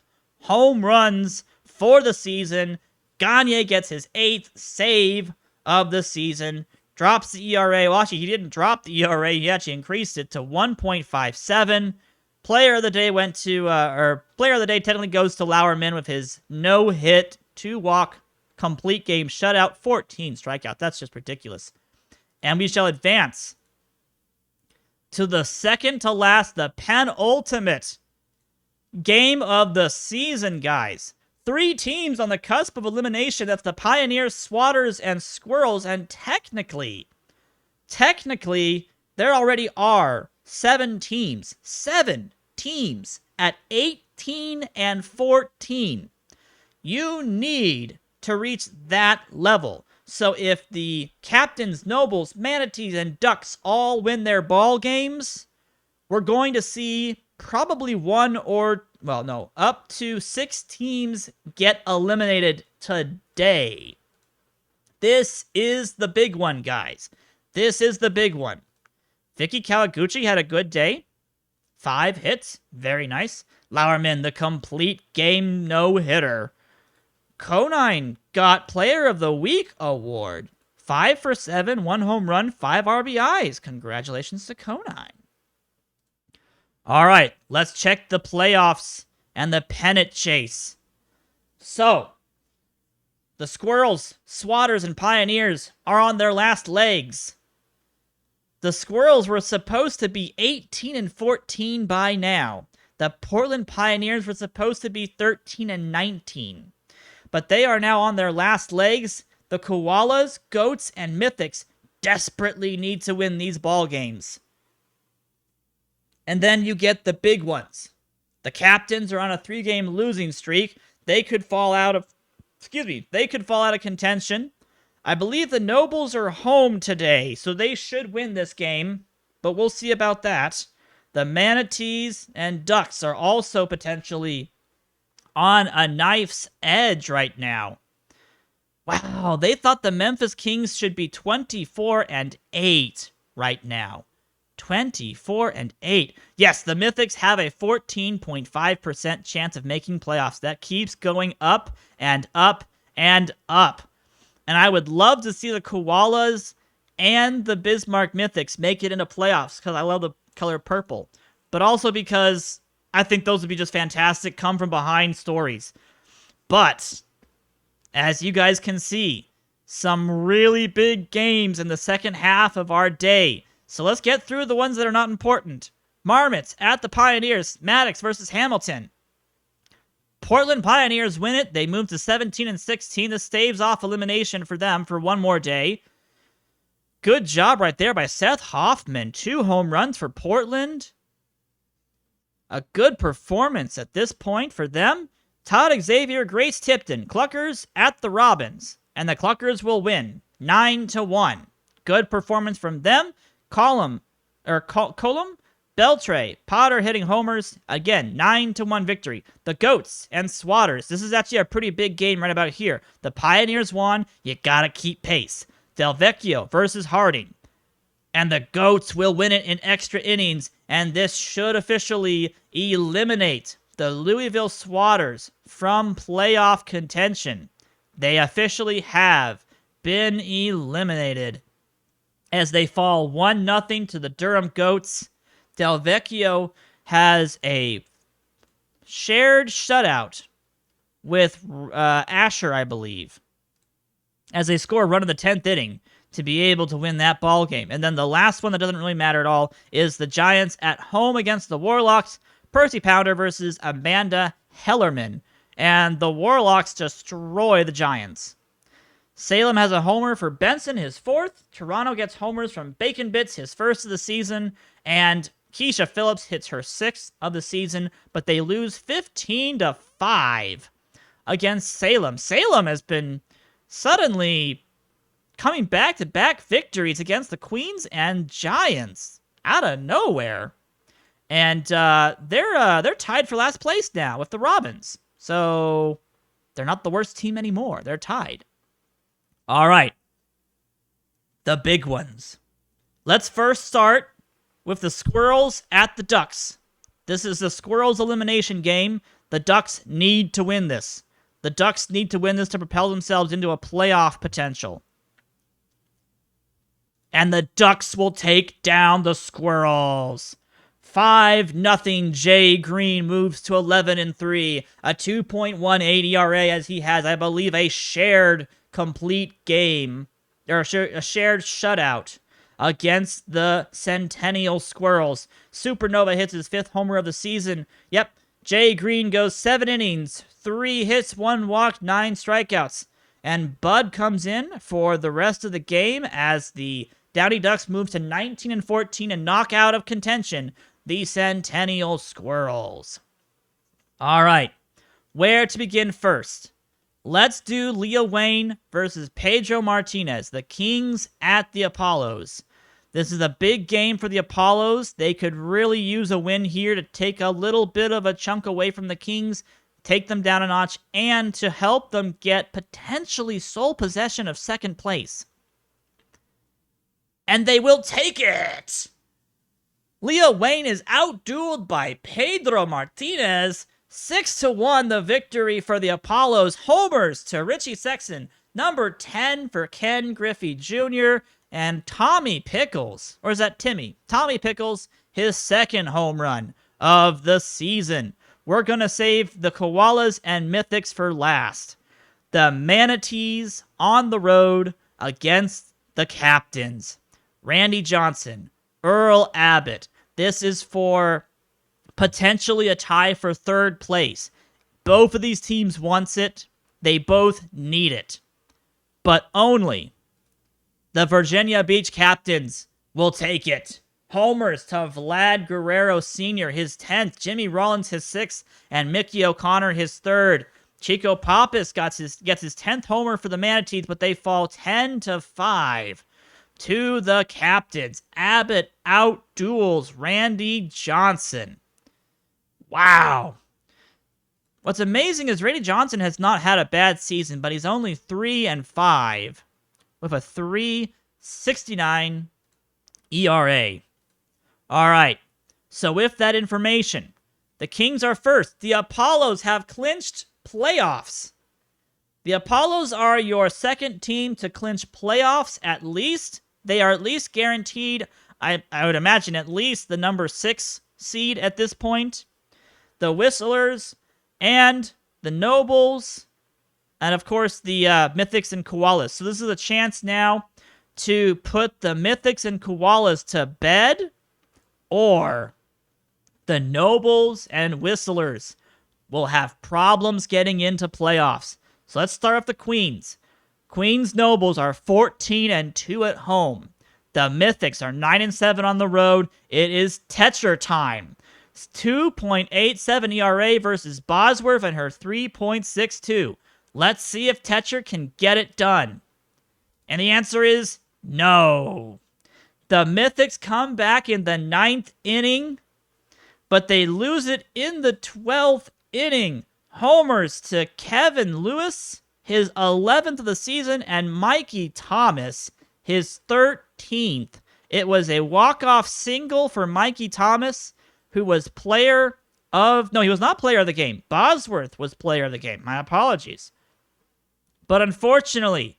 home runs for the season. Gagne gets his 8th save of the season. Drops the ERA. Well, actually, he didn't drop the ERA. He actually increased it to 1.57. Player of the day went to, player of the day technically goes to Lauerman with his no-hit, 2-walk, complete game shutout, 14 strikeout. That's just ridiculous. And we shall advance to the second to last, the penultimate game of the season, guys. 3 teams on the cusp of elimination. That's the Pioneers, Swatters, and Squirrels. And technically, there already are 7 teams. 7 teams at 18-14. You need to reach that level. So if the Captains, Nobles, Manatees, and Ducks all win their ball games, we're going to see probably up to 6 teams get eliminated today. This is the big one, guys. This is the big one. Vicky Kawaguchi had a good day. 5 hits. Very nice. Lauerman, the complete game no-hitter. Conine got Player of the Week award. 5 for 7, 1 home run, 5 RBIs. Congratulations to Conine. All right, let's check the playoffs and the pennant chase. So, the Squirrels, Swatters, and Pioneers are on their last legs. The Squirrels were supposed to be 18-14 by now. The Portland Pioneers were supposed to be 13-19. But they are now on their last legs. The Koalas, Goats, and Mythics desperately need to win these ball games. And then you get the big ones. The Captains are on a 3-game losing streak. They could fall out of contention. I believe the Nobles are home today, so they should win this game, but we'll see about that. The Manatees and Ducks are also potentially on a knife's edge right now. Wow, they thought the Memphis Kings should be 24-8 right now. 24-8. Yes, the Mythics have a 14.5% chance of making playoffs. That keeps going up and up and up. And I would love to see the Koalas and the Bismarck Mythics make it into playoffs because I love the color purple. But also because I think those would be just fantastic come from behind stories. But as you guys can see, some really big games in the second half of our day. So let's get through the ones that are not important. Marmots at the Pioneers. Maddox versus Hamilton. Portland Pioneers win it. They move to 17-16. This staves off elimination for them for one more day. Good job right there by Seth Hoffman. 2 home runs for Portland. A good performance at this point for them. Todd Xavier, Grace Tipton. Cluckers at the Robins. And the Cluckers will win 9-1. Good performance from them. Colum, Beltre, Potter hitting homers. Again, 9-1 victory. The Goats and Swatters. This is actually a pretty big game right about here. The Pioneers won. You gotta keep pace. Delvecchio versus Harding. And the Goats will win it in extra innings. And this should officially eliminate the Louisville Swatters from playoff contention. They officially have been eliminated as they fall 1-0 to the Durham Goats. Delvecchio has a shared shutout with Asher, I believe, as they score a run of the 10th inning to be able to win that ball game. And then the last one that doesn't really matter at all is the Giants at home against the Warlocks. Percy Pounder versus Amanda Hellerman. And the Warlocks destroy the Giants. Salem has a homer for Benson, his 4th. Toronto gets homers from Bacon Bits, his 1st of the season. And Keisha Phillips hits her 6th of the season. But they lose 15-5 against Salem. Salem has been suddenly coming back-to-back victories against the Queens and Giants out of nowhere. And they're tied for last place now with the Robins. So they're not the worst team anymore. They're tied. All right. The big ones. Let's first start with the Squirrels at the Ducks. This is the Squirrels elimination game. The Ducks need to win this. The Ducks need to win this to propel themselves into a playoff potential. And the Ducks will take down the Squirrels. 5-0. Jay Green moves to 11-3. A 2.18 ERA as he has, I believe, a shared complete game, or a shared shutout against the Centennial Squirrels. Supernova hits his 5th homer of the season. Yep, Jay Green goes 7 innings, 3 hits, 1 walk, 9 strikeouts. And Bud comes in for the rest of the game as the Downey Ducks move to 19-14 and knock out of contention the Centennial Squirrels. All right, where to begin first? Let's do Leo Wayne versus Pedro Martinez, the Kings at the Apollos. This is a big game for the Apollos. They could really use a win here to take a little bit of a chunk away from the Kings, take them down a notch, and to help them get potentially sole possession of second place. And they will take it! Leo Wayne is outdueled by Pedro Martinez. 6-1 the victory for the Apollos. Homers to Richie Sexton. Number 10 for Ken Griffey Jr. And Tommy Pickles. Or is that Timmy? Tommy Pickles, his 2nd home run of the season. We're going to save the Koalas and Mythics for last. The Manatees on the road against the Captains. Randy Johnson, Earl Abbott. This is for potentially a tie for 3rd place. Both of these teams wants it. They both need it. But only the Virginia Beach Captains will take it. Homers to Vlad Guerrero Sr., his 10th. Jimmy Rollins, his 6th. And Mickey O'Connor, his 3rd. Chico Pappas gets his 10th homer for the Manatees, but they fall 10-5 to the Captains. Abbott outduels Randy Johnson. Wow. What's amazing is Randy Johnson has not had a bad season, but he's only 3-5 with a 3.69 ERA. All right. So with that information, the Kings are first. The Apollos have clinched playoffs. The Apollos are your 2nd team to clinch playoffs at least. They are at least guaranteed, I would imagine, at least the number 6 seed at this point. The Whistlers and the Nobles, and of course the Mythics and Koalas. So this is a chance now to put the Mythics and Koalas to bed, or The Nobles and Whistlers will have problems getting into playoffs. So let's start with the Queens. Queens Nobles are 14-2 at home. The Mythics are 9-7 on the road. It is Tetra time. It's 2.87 ERA versus Bosworth and her 3.62. Let's see if Tetra can get it done. And the answer is no. The Mythics come back in the 9th inning, but they lose it in the 12th inning. Homers to Kevin Lewis, his 11th of the season, and Mikey Thomas, his 13th. It was a walk-off single for Mikey Thomas, who was player of... No, he was not player of the game. Bosworth was player of the game. My apologies. But unfortunately,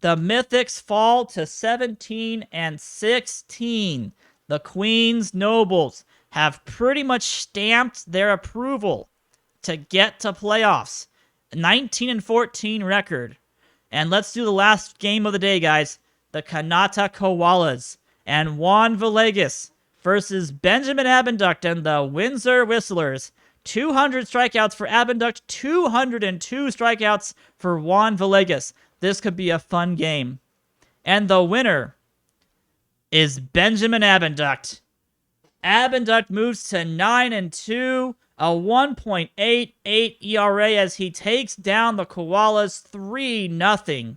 the Mythics fall to 17-16. The Queens Nobles have pretty much stamped their approval to get to playoffs. 19-14 record. And let's do the last game of the day, guys. The Kanata Koalas and Juan Villegas versus Benjamin Abenduct and the Windsor Whistlers. 200 strikeouts for Abenduct, 202 strikeouts for Juan Villegas. This could be a fun game. And the winner is Benjamin Abenduct. Abenduct moves to 9-2, a 1.88 ERA as he takes down the Koalas 3-0.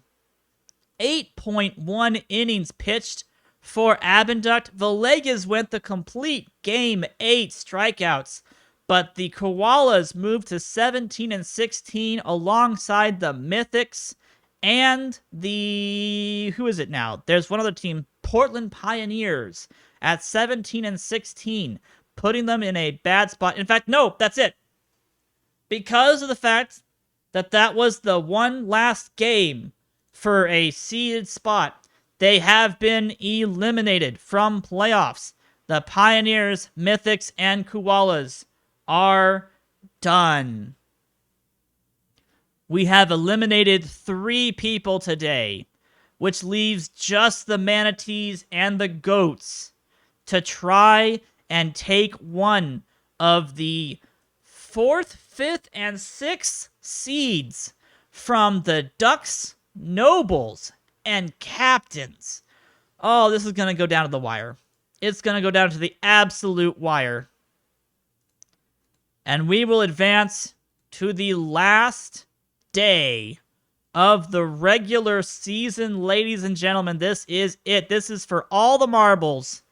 8.1 innings pitched for Abenduct. Villegas went the complete game, 8 strikeouts. But the Koalas moved to 17-16 alongside the Mythics and the... Who is it now? There's one other team, Portland Pioneers, at 17-16, putting them in a bad spot. In fact, no, that's it. Because of the fact that that was the one last game for a seeded spot, they have been eliminated from playoffs. The Pioneers, Mythics, and Koalas are done. We have eliminated 3 people today, which leaves just the Manatees and the Goats to try and take one of the 4th, 5th, and 6th seeds from the Ducks, Nobles, and Captains. Oh, this is going to go down to the wire. It's going to go down to the absolute wire. And we will advance to the last day of the regular season, ladies and gentlemen. This is it. This is for all the marbles.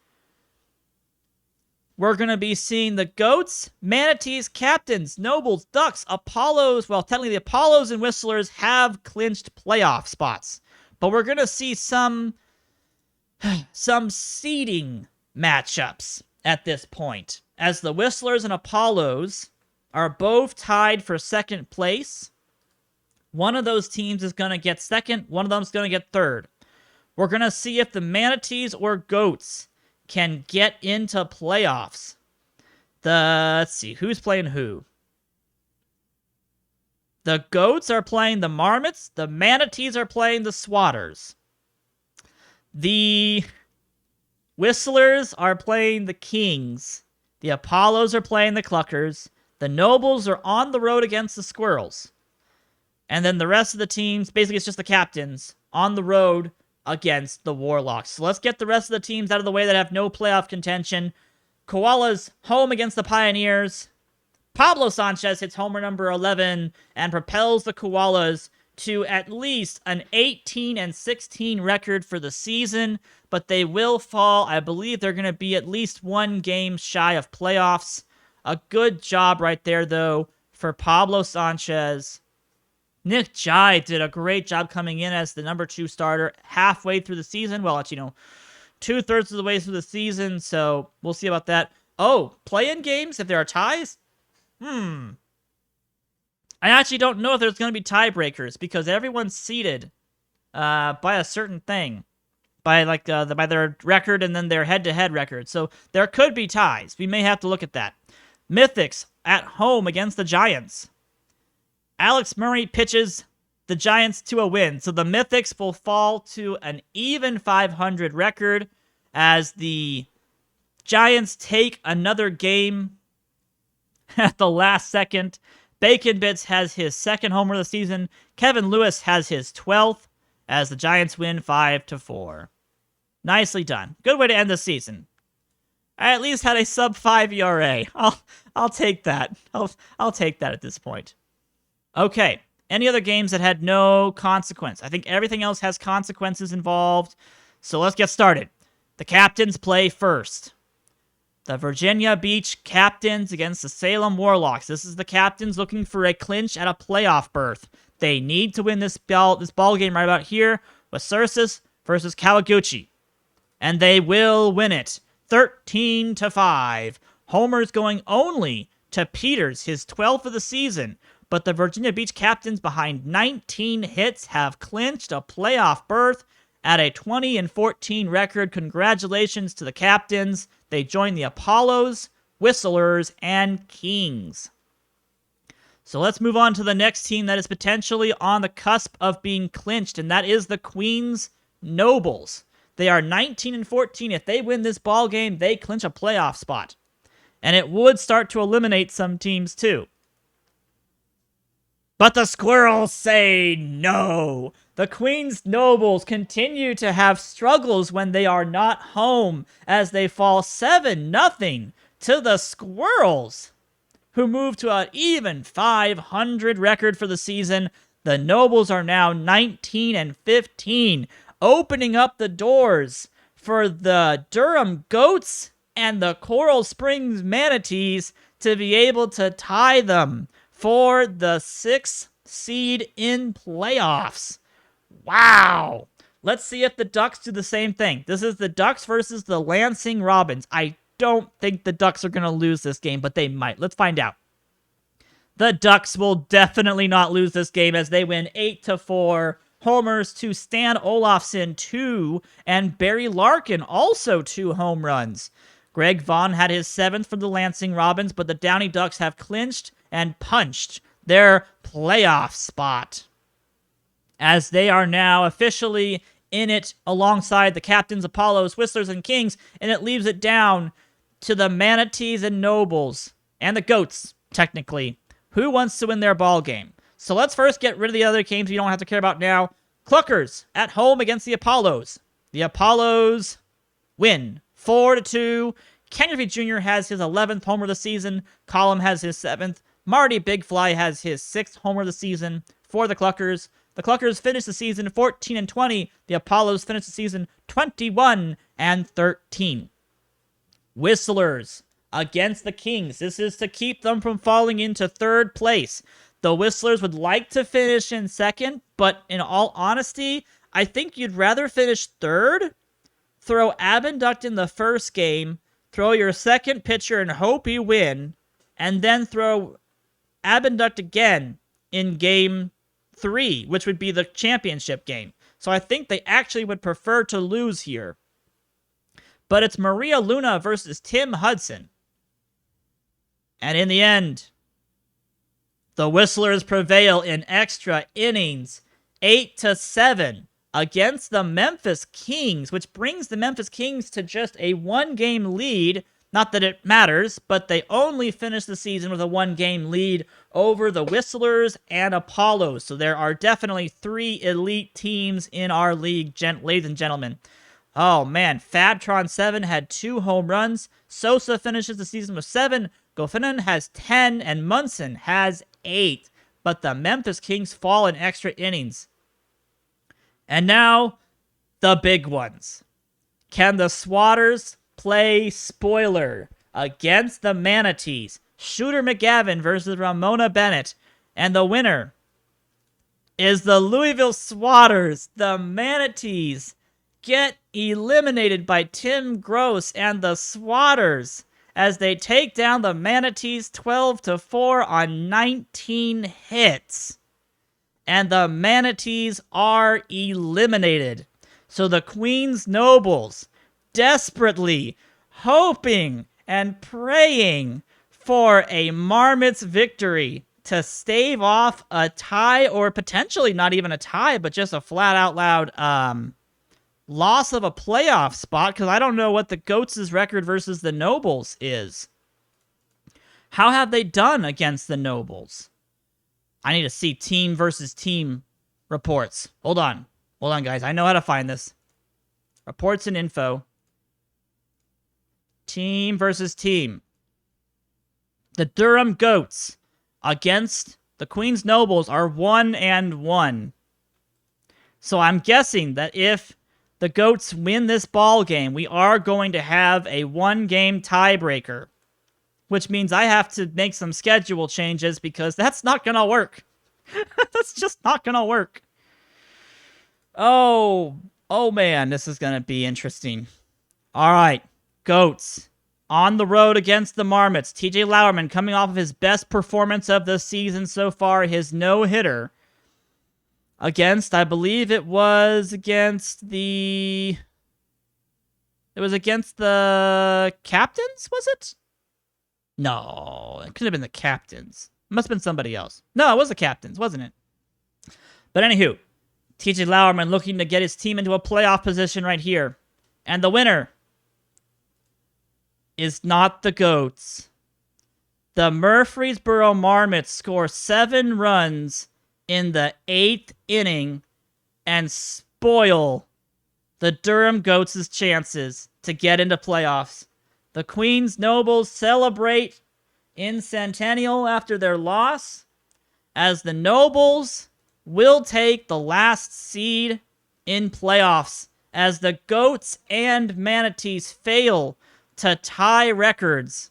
We're going to be seeing the Goats, Manatees, Captains, Nobles, Ducks, Apollos. Well, technically the Apollos and Whistlers have clinched playoff spots. But we're going to see some seeding matchups at this point, as the Whistlers and Apollos are both tied for second place. One of those teams is going to get second. One of them is going to get third. We're going to see if the Manatees or Goats can get into playoffs. Let's see, who's playing who? The Goats are playing the Marmots. The Manatees are playing the Swatters. The Whistlers are playing the Kings. The Apollos are playing the Cluckers. The Nobles are on the road against the Squirrels. And then the rest of the teams, basically it's just the Captains, on the road against the Warlocks. So let's get the rest of the teams out of the way that have no playoff contention. Koalas home against the Pioneers. Pablo Sanchez hits homer number 11 and propels the Koalas to at least an 18-16 record for the season, but they will fall. I believe they're going to be at least one game shy of playoffs. A good job right there, though, for Pablo Sanchez. Nick Jai did a great job coming in as the number 2 starter halfway through the season. Well, it's, 2/3 of the way through the season, so we'll see about that. Oh, play-in games, if there are ties? I actually don't know if there's going to be tiebreakers, because everyone's seeded by a certain thing. By by their record and then their head-to-head record. So there could be ties. We may have to look at that. Mythics at home against the Giants. Alex Murray pitches the Giants to a win. So the Mythics will fall to an even 500 record as the Giants take another game at the last second. Bacon Bits has his second homer of the season. Kevin Lewis has his 12th as the Giants win 5-4. Nicely done. Good way to end the season. I at least had a sub 5 ERA. I'll take that. I'll take that at this point. Okay. Any other games that had no consequence? I think everything else has consequences involved. So let's get started. The captains play first. The Virginia Beach Captains against the Salem Warlocks. This is the Captains looking for a clinch at a playoff berth. They need to win this ball game right about here with Sursus versus Kawaguchi. And they will win it 13-5. Homers going only to Peters, his 12th of the season. But the Virginia Beach Captains, behind 19 hits, have clinched a playoff berth at a 20-14 record. Congratulations to the Captains. They join the Apollos, Whistlers, and Kings. So let's move on to the next team that is potentially on the cusp of being clinched, and that is the Queens Nobles. They are 19-14. If they win this ball game, they clinch a playoff spot. And it would start to eliminate some teams too. But the Squirrels say no. The Queens Nobles continue to have struggles when they are not home as they fall 7-0 to the Squirrels, who move to an even 500 record for the season. The Nobles are now 19-15, opening up the doors for the Durham Goats and the Coral Springs Manatees to be able to tie them for the 6th seed in playoffs. Wow. Let's see if the Ducks do the same thing. This is the Ducks versus the Lansing Robins. I don't think the Ducks are going to lose this game, but they might. Let's find out. The Ducks will definitely not lose this game as they win 8-4. Homers to Stan Olafson, 2, and Barry Larkin, also 2 home runs. Greg Vaughn had his 7th for the Lansing Robins, but the Downey Ducks have clinched and punched their playoff spot, as they are now officially in it alongside the Captains, Apollos, Whistlers, and Kings, and it leaves it down to the Manatees and Nobles, and the Goats, technically. Who wants to win their ball game? So let's first get rid of the other games we don't have to care about now. Cluckers at home against the Apollos. The Apollos win 4-2. Ken Griffey Jr. has his 11th homer of the season. Column has his 7th. Marty Big Fly has his 6th homer of the season for the Cluckers. The Cluckers finish the season 14-20. The Apollos finish the season 21-13. Whistlers against the Kings. This is to keep them from falling into 3rd place. The Whistlers would like to finish in 2nd, but in all honesty, I think you'd rather finish 3rd, throw Abinduct in the first game, throw your second pitcher and hope you win, and then throw Abinduct again in game 3, which would be the championship game. So I think they actually would prefer to lose here. But it's Maria Luna versus Tim Hudson. And in the end, the Whistlers prevail in extra innings, 8-7 against the Memphis Kings, which brings the Memphis Kings to just a 1-game lead. Not that it matters, but they only finished the season with a 1-game lead over the Whistlers and Apollos. So there are definitely 3 elite teams in our league, ladies and gentlemen. Oh man, Fabtron7 had 2 home runs. Sosa finishes the season with 7. Goffinen has 10, and Munson has 8. But the Memphis Kings fall in extra innings. And now, the big ones. Can the Swatters play spoiler against the Manatees? Shooter McGavin versus Ramona Bennett. And the winner is the Louisville Swatters. The Manatees get eliminated by Tim Gross and the Swatters as they take down the Manatees 12-4 on 19 hits. And the Manatees are eliminated. So the Queens Nobles, desperately hoping and praying for a Marmots victory to stave off a tie, or potentially not even a tie, but just a flat out loud loss of a playoff spot, because I don't know what the Goats' record versus the Nobles is. How have they done against the Nobles? I need to see team versus team reports. Hold on. Hold on, guys. I know how to find this. Reports and info. Team versus team. The Durham Goats against the Queen's Nobles are 1-1. So I'm guessing that if the Goats win this ball game, we are going to have a 1-game tiebreaker, which means I have to make some schedule changes because that's not going to work. That's just not going to work. Oh man, this is going to be interesting. All right, Goats on the road against the Marmots. TJ Lauerman coming off of his best performance of the season so far, his no-hitter against, I believe it was against the... It was against the Captains, was it? No, it could have been the Captains. It must have been somebody else. No, it was the Captains, wasn't it? But anywho, TJ Lauerman looking to get his team into a playoff position right here. And the winner is not the Goats. The Murfreesboro Marmots score 7 runs in the 8th inning and spoil the Durham Goats' chances to get into playoffs. The Queen's Nobles celebrate in Centennial after their loss, as the Nobles will take the last seed in playoffs, as the Goats and Manatees fail to tie records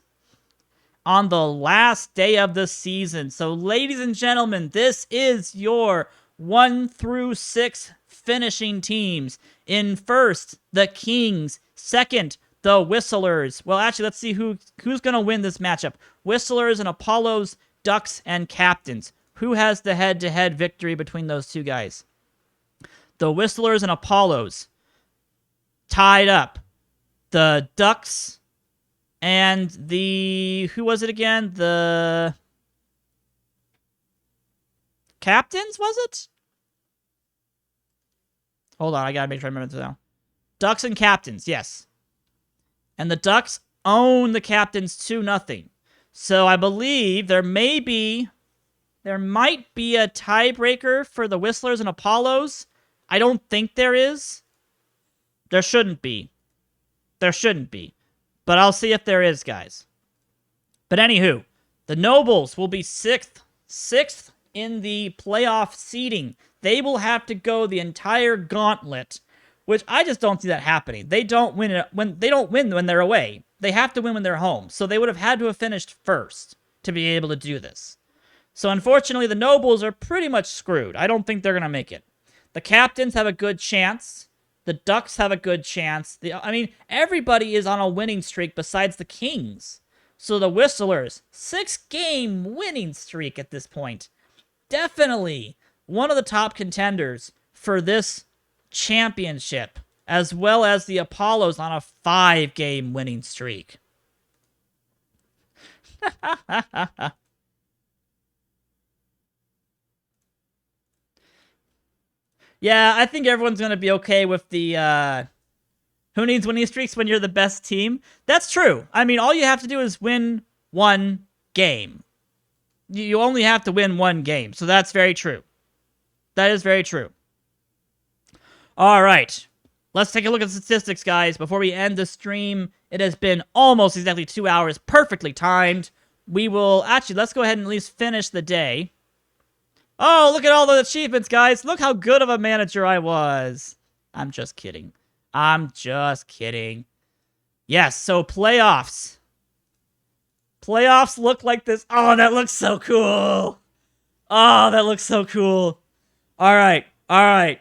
on the last day of the season. So, ladies and gentlemen, this is your 1 through 6 finishing teams. In first, the Kings. Second, the Whistlers. Well, actually, let's see who's going to win this matchup. Whistlers and Apollos, Ducks, and Captains. Who has the head-to-head victory between those two guys? The Whistlers and Apollos tied up. The Ducks and the... Who was it again? The Captains, was it? Hold on, I gotta make sure I remember this now. Ducks and Captains, yes. And the Ducks own the Captains 2-0. So I believe there might be a tiebreaker for the Whistlers and Apollos. I don't think there is. There shouldn't be. There shouldn't be. But I'll see if there is, guys. But anywho, the Nobles will be sixth in the playoff seeding. They will have to go the entire gauntlet, which I just don't see that happening. They don't win when they're away. They have to win when they're home. So they would have had to have finished first to be able to do this. So unfortunately, the Nobles are pretty much screwed. I don't think they're going to make it. The Captains have a good chance. The Ducks have a good chance. Everybody is on a winning streak besides the Kings. So the Whistlers, 6-game winning streak at this point. Definitely one of the top contenders for this championship, as well as the Apollos on a 5-game winning streak. Yeah, I think everyone's going to be okay with the, who needs winning streaks when you're the best team? That's true. All you have to do is win 1 game. You only have to win 1 game, so that's very true. That is very true. All right. Let's take a look at the statistics, guys. Before we end the stream, it has been almost exactly 2 hours, perfectly timed. We will, actually, let's go ahead and at least finish the day. Oh, look at all the achievements, guys. Look how good of a manager I was. I'm just kidding. I'm just kidding. Yes, so playoffs. Playoffs look like this. Oh, that looks so cool. Oh, that looks so cool. All right. All right.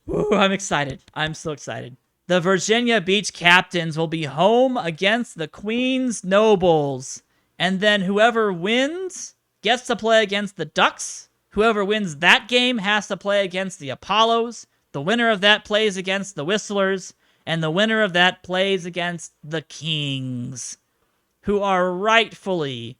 Woo, I'm excited. I'm so excited. The Virginia Beach Captains will be home against the Queen's Nobles. And then whoever wins gets to play against the Ducks. Whoever wins that game has to play against the Apollos. The winner of that plays against the Whistlers. And the winner of that plays against the Kings, who are rightfully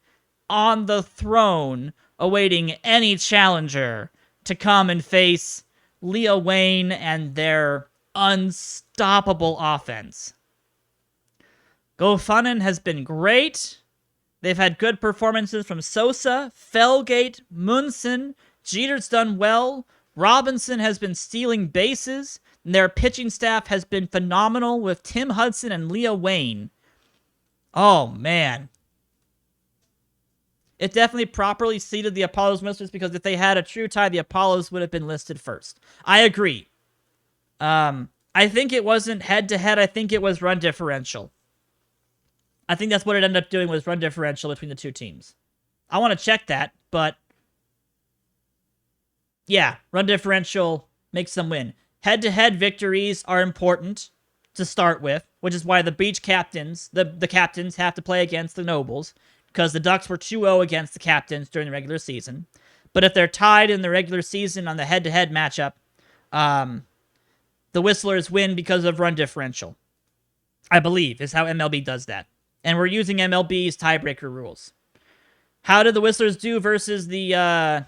on the throne awaiting any challenger to come and face Leah Wayne and their unstoppable offense. GoFundMe has been great. They've had good performances from Sosa, Felgate, Munson. Jeter's done well. Robinson has been stealing bases. And their pitching staff has been phenomenal with Tim Hudson and Leo Wayne. Oh, man. It definitely properly seeded the Apollos Whistlers because if they had a true tie, the Apollos would have been listed first. I agree. I think it wasn't head-to-head. I think it was run differential. I think that's what it ended up doing was run differential between the two teams. I want to check that, but yeah, run differential makes them win. Head-to-head victories are important to start with, which is why the beach captains, the captains have to play against the Nobles, because the Ducks were 2-0 against the captains during the regular season. But if they're tied in the regular season on the head-to-head matchup, the Whistlers win because of run differential. I believe is how MLB does that. And we're using MLB's tiebreaker rules. How did the Whistlers do versus the...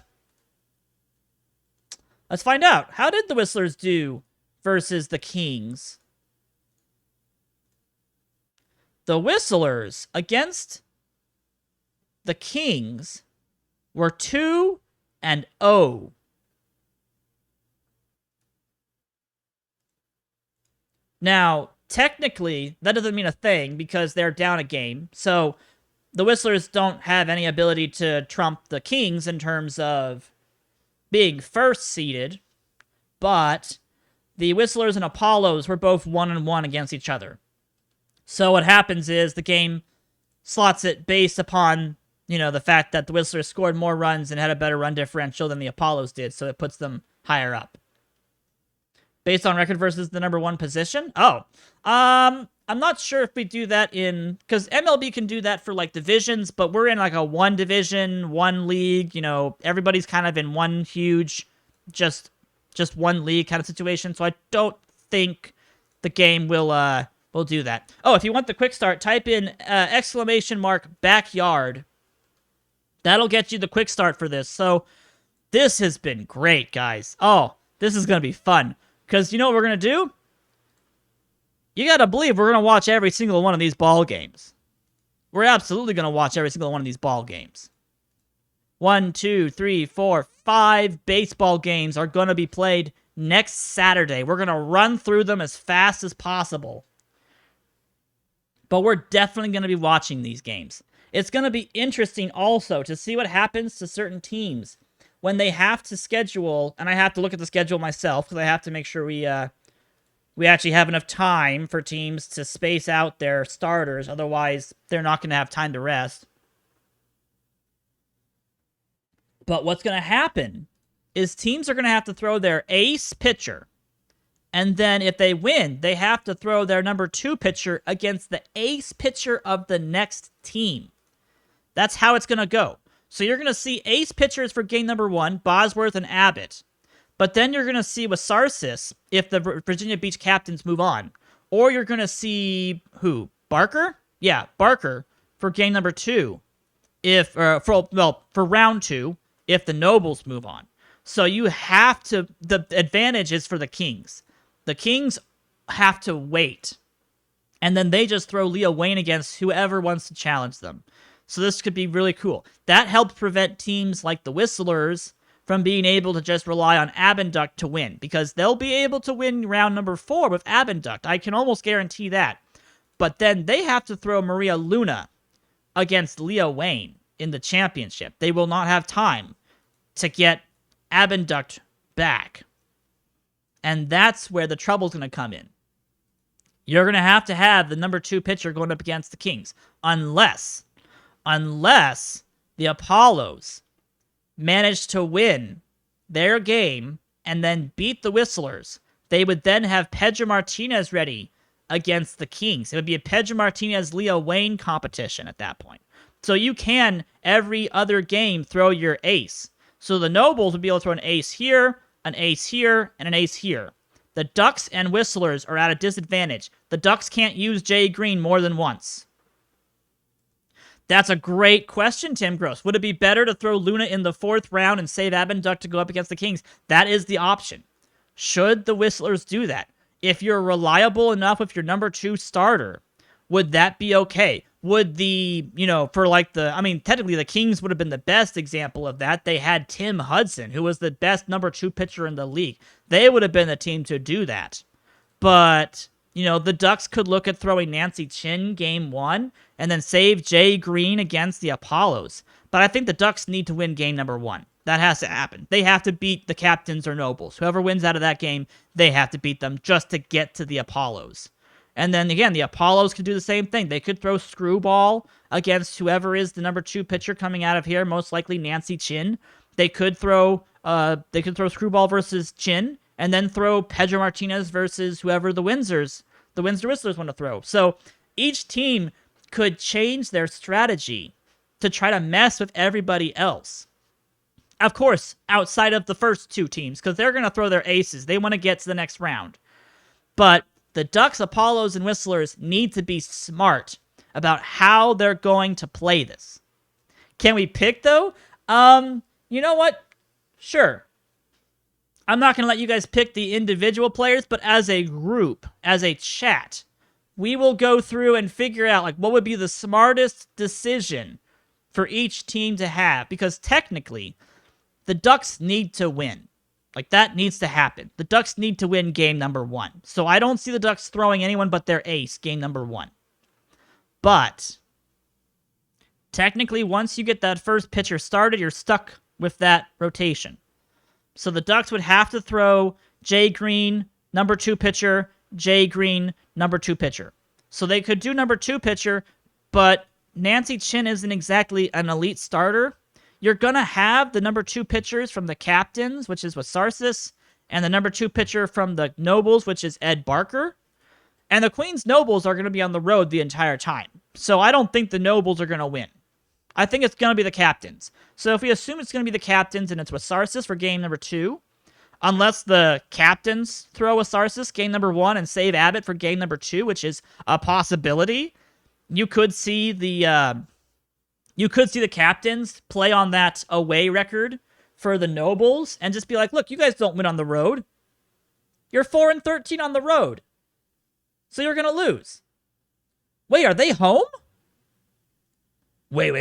Let's find out. How did the Whistlers do versus the Kings? The Whistlers against the Kings were 2-0. Now, technically, that doesn't mean a thing because they're down a game. So the Whistlers don't have any ability to trump the Kings in terms of being first seeded. But the Whistlers and Apollos were both 1-1 against each other. So what happens is the game slots it based upon, the fact that the Whistlers scored more runs and had a better run differential than the Apollos did. So it puts them higher up. Based on record versus the number one position? Oh. I'm not sure if we do that because MLB can do that for, divisions, but we're in, a one division, one league, everybody's kind of in one huge, just one league kind of situation, so I don't think the game will do that. Oh, if you want the quick start, type in !backyard. That'll get you the quick start for this. So, this has been great, guys. Oh, this is going to be fun. Because you know what we're going to do? You got to believe we're going to watch every single one of these ball games. We're absolutely going to watch every single one of these ball games. 1, 2, 3, 4, 5 baseball games are going to be played next Saturday. We're going to run through them as fast as possible. But we're definitely going to be watching these games. It's going to be interesting also to see what happens to certain teams when they have to schedule, and I have to look at the schedule myself because I have to make sure we actually have enough time for teams to space out their starters. Otherwise, they're not going to have time to rest. But what's going to happen is teams are going to have to throw their ace pitcher. And then if they win, they have to throw their number 2 pitcher against the ace pitcher of the next team. That's how it's going to go. So you're going to see ace pitchers for game number 1, Bosworth and Abbott. But then you're going to see with Sarsis if the Virginia Beach Captains move on. Or you're going to see, who? Barker? Yeah, Barker for game number 2. For round 2, if the Nobles move on. So you have to, the advantage is for the Kings. The Kings have to wait. And then they just throw Leo Wayne against whoever wants to challenge them. So this could be really cool. That helped prevent teams like the Whistlers from being able to just rely on Abinduct to win. Because they'll be able to win round number 4 with Abinduct. I can almost guarantee that. But then they have to throw Maria Luna against Leo Wayne in the championship. They will not have time to get Abinduct back. And that's where the trouble's going to come in. You're going to have the number 2 pitcher going up against the Kings. Unless the Apollos manage to win their game and then beat the Whistlers. They would then have Pedro Martinez ready against the Kings. It would be a Pedro Martinez-Leo Wayne competition at that point. So you can, every other game, throw your ace. So the Nobles would be able to throw an ace here, and an ace here. The Ducks and Whistlers are at a disadvantage. The Ducks can't use Jay Green more than once. That's a great question, Tim Gross. Would it be better to throw Luna in the 4th round and save Abinduct to go up against the Kings? That is the option. Should the Whistlers do that? If you're reliable enough with your number 2 starter, Would that be okay? Would the, for like I mean, technically the Kings would have been the best example of that. They had Tim Hudson, who was the best number 2 pitcher in the league. They would have been the team to do that. But, the Ducks could look at throwing Nancy Chin game 1 and then save Jay Green against the Apollos. But I think the Ducks need to win game number 1. That has to happen. They have to beat the Captains or Nobles. Whoever wins out of that game, they have to beat them just to get to the Apollos. And then again, the Apollos could do the same thing. They could throw Screwball against whoever is the number 2 pitcher coming out of here, most likely Nancy Chin. They could throw Screwball versus Chin, and then throw Pedro Martinez versus whoever the Windsor Whistlers want to throw. So each team could change their strategy to try to mess with everybody else. Of course, outside of the first 2 teams, because they're going to throw their aces. They want to get to the next round. But the Ducks, Apollos, and Whistlers need to be smart about how they're going to play this. Can we pick, though? You know what? Sure. I'm not going to let you guys pick the individual players, but as a group, as a chat, we will go through and figure out what would be the smartest decision for each team to have. Because technically, the Ducks need to win. That needs to happen. The Ducks need to win game number 1. So I don't see the Ducks throwing anyone but their ace game number 1. But technically, once you get that first pitcher started, you're stuck with that rotation. So the Ducks would have to throw Jay Green, number 2 pitcher, Jay Green, number 2 pitcher. So they could do number 2 pitcher, but Nancy Chin isn't exactly an elite starter. You're going to have the number 2 pitchers from the Captains, which is Wasarsis, and the number 2 pitcher from the Nobles, which is Ed Barker. And the Queens Nobles are going to be on the road the entire time. So I don't think the Nobles are going to win. I think it's going to be the Captains. So if we assume it's going to be the Captains and it's Wasarsis for game number 2, unless the Captains throw Wasarsis game number 1 and save Abbott for game number 2, which is a possibility, you could see the Captains play on that away record for the Nobles and just be like, look, you guys don't win on the road. You're 4-13 on the road. So you're going to lose. Wait, are they home? Wait.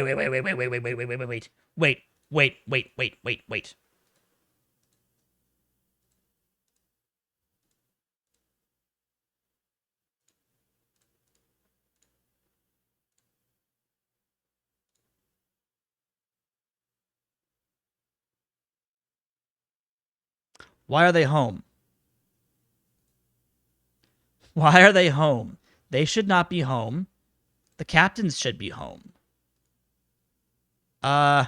Why are they home? Why are they home? They should not be home. The Captains should be home. Can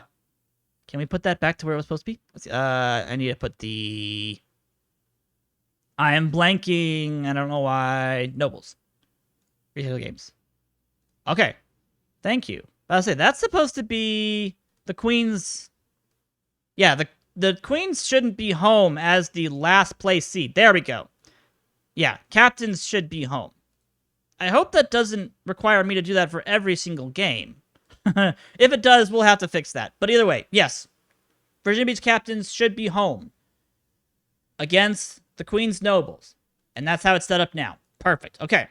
we put that back to where it was supposed to be? Let's see. I need to put the... I am blanking. I don't know why. Nobles. Retail games. Okay. Thank you. I'll say that's supposed to be the Queens. Yeah, the Queens shouldn't be home as the last place seed. There we go. Yeah, Captains should be home. I hope that doesn't require me to do that for every single game. If it does, we'll have to fix that. But either way, yes. Virginia Beach Captains should be home against the Queens Nobles. And that's how it's set up now. Perfect. Okay.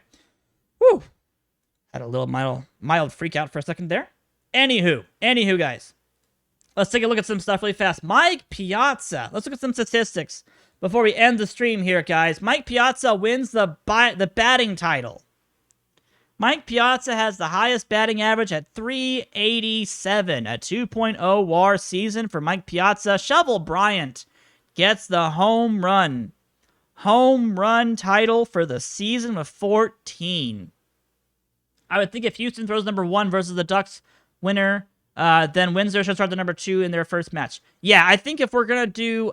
Woo. Had a little mild freak out for a second there. Anywho, guys. Let's take a look at some stuff really fast. Mike Piazza. Let's look at some statistics before we end the stream here, guys. Mike Piazza wins the batting title. Mike Piazza has the highest batting average at 387, a 2.0 WAR season for Mike Piazza. Shovel Bryant gets the home run title for the season with 14. I would think if Houston throws number 1 versus the Ducks winner, then Windsor should start the number 2 in their first match. Yeah, I think if we're going to do...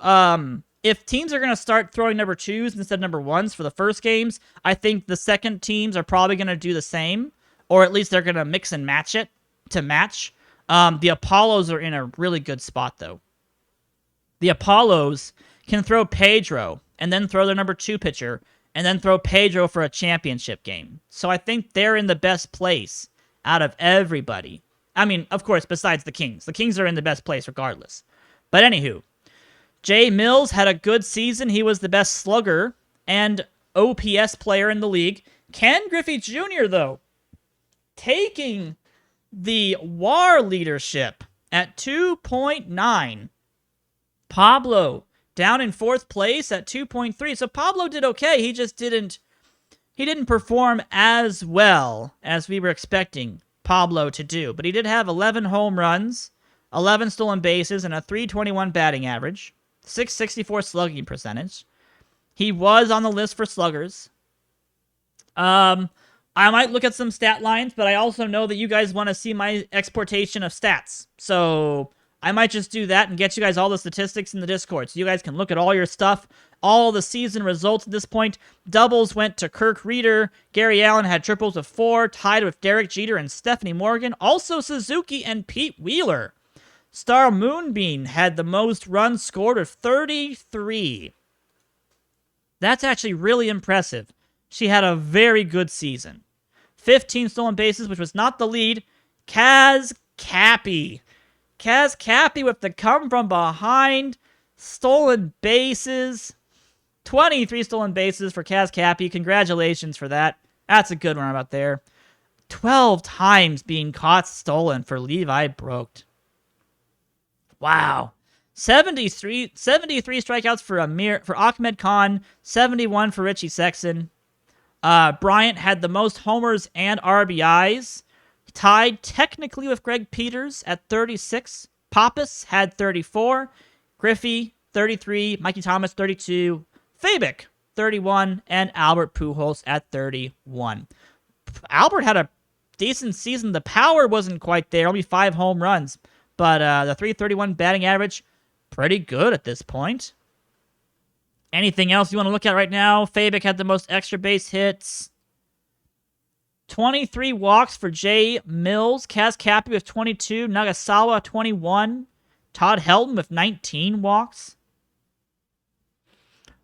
if teams are going to start throwing number 2s instead of number 1s for the first games, I think the second teams are probably going to do the same. Or at least they're going to mix and match it to match. The Apollos are in a really good spot, though. The Apollos can throw Pedro and then throw their number 2 pitcher and then throw Pedro for a championship game. So I think they're in the best place out of everybody. I mean, of course, besides the Kings. The Kings are in the best place regardless. But anywho, Jay Mills had a good season. He was the best slugger and OPS player in the league. Ken Griffey Jr., though, taking the WAR leadership at 2.9. Pablo down in 4th place at 2.3. So Pablo did okay. He just didn't perform as well as we were expecting Pablo to do. But he did have 11 home runs, 11 stolen bases, and a 321 batting average, 664 slugging percentage. He was on the list for sluggers. I might look at some stat lines, but I also know that you guys want to see my exportation of stats. So I might just do that and get you guys all the statistics in the Discord so you guys can look at all your stuff, all the season results at this point. Doubles went to Kirk Reeder. Gary Allen had triples of 4, tied with Derek Jeter and Stephanie Morgan. Also Suzuki and Pete Wheeler. Star Moonbeam had the most runs scored of 33. That's actually really impressive. She had a very good season. 15 stolen bases, which was not the lead. Kaz Cappy. Kaz Cappy with the come from behind stolen bases. 23 stolen bases for Kaz Cappy. Congratulations for that. That's a good one about there. 12 times being caught stolen for Levi Brocht. Wow. 73 strikeouts for Ahmed Khan. 71 for Richie Sexson. Bryant had the most homers and RBIs, tied technically with Greg Peters at 36. Pappas had 34. Griffey, 33. Mikey Thomas, 32. Fabic, 31. And Albert Pujols at 31. Albert had a decent season. The power wasn't quite there. Only 5 home runs. But the 331 batting average, pretty good at this point. Anything else you want to look at right now? Fabic had the most extra base hits. 23 walks for Jay Mills. Kaz Cappy with 22. Nagasawa, 21. Todd Helton with 19 walks.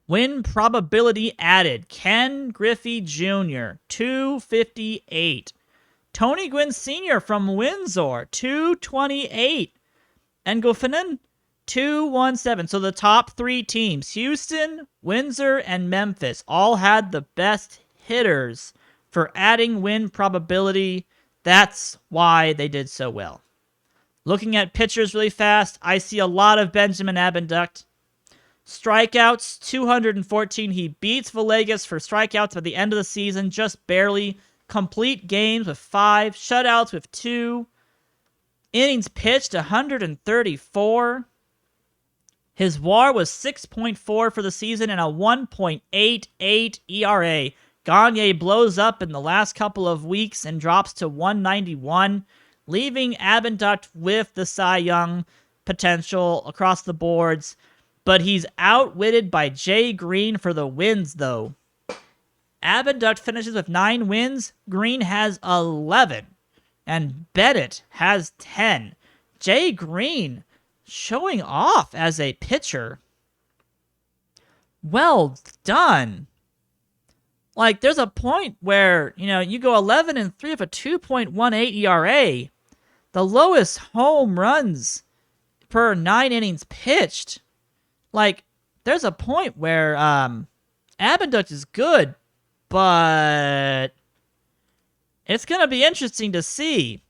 Win probability added. Ken Griffey Jr., 258. Tony Gwynn Sr. from Windsor, 228. And Goffinen, 217. So the top 3 teams, Houston, Windsor, and Memphis, all had the best hitters for adding win probability. That's why they did so well. Looking at pitchers really fast, I see a lot of Benjamin Abinduct. Strikeouts, 214. He beats Villegas for strikeouts by the end of the season, just barely. Complete games with 5. Shutouts with 2. Innings pitched, 134. His WAR was 6.4 for the season and a 1.88 ERA. Gagne blows up in the last couple of weeks and drops to 191, leaving Abinduct with the Cy Young potential across the boards. But he's outwitted by Jay Green for the wins, though. Abinduct finishes with 9 wins. Green has 11. And Bennett has 10. Jay Green showing off as a pitcher. Well done. Like, there's a point where, you go 11-3 with a 2.18 ERA. The lowest home runs per 9 innings pitched. Like, there's a point where Abinduct is good, but it's going to be interesting to see.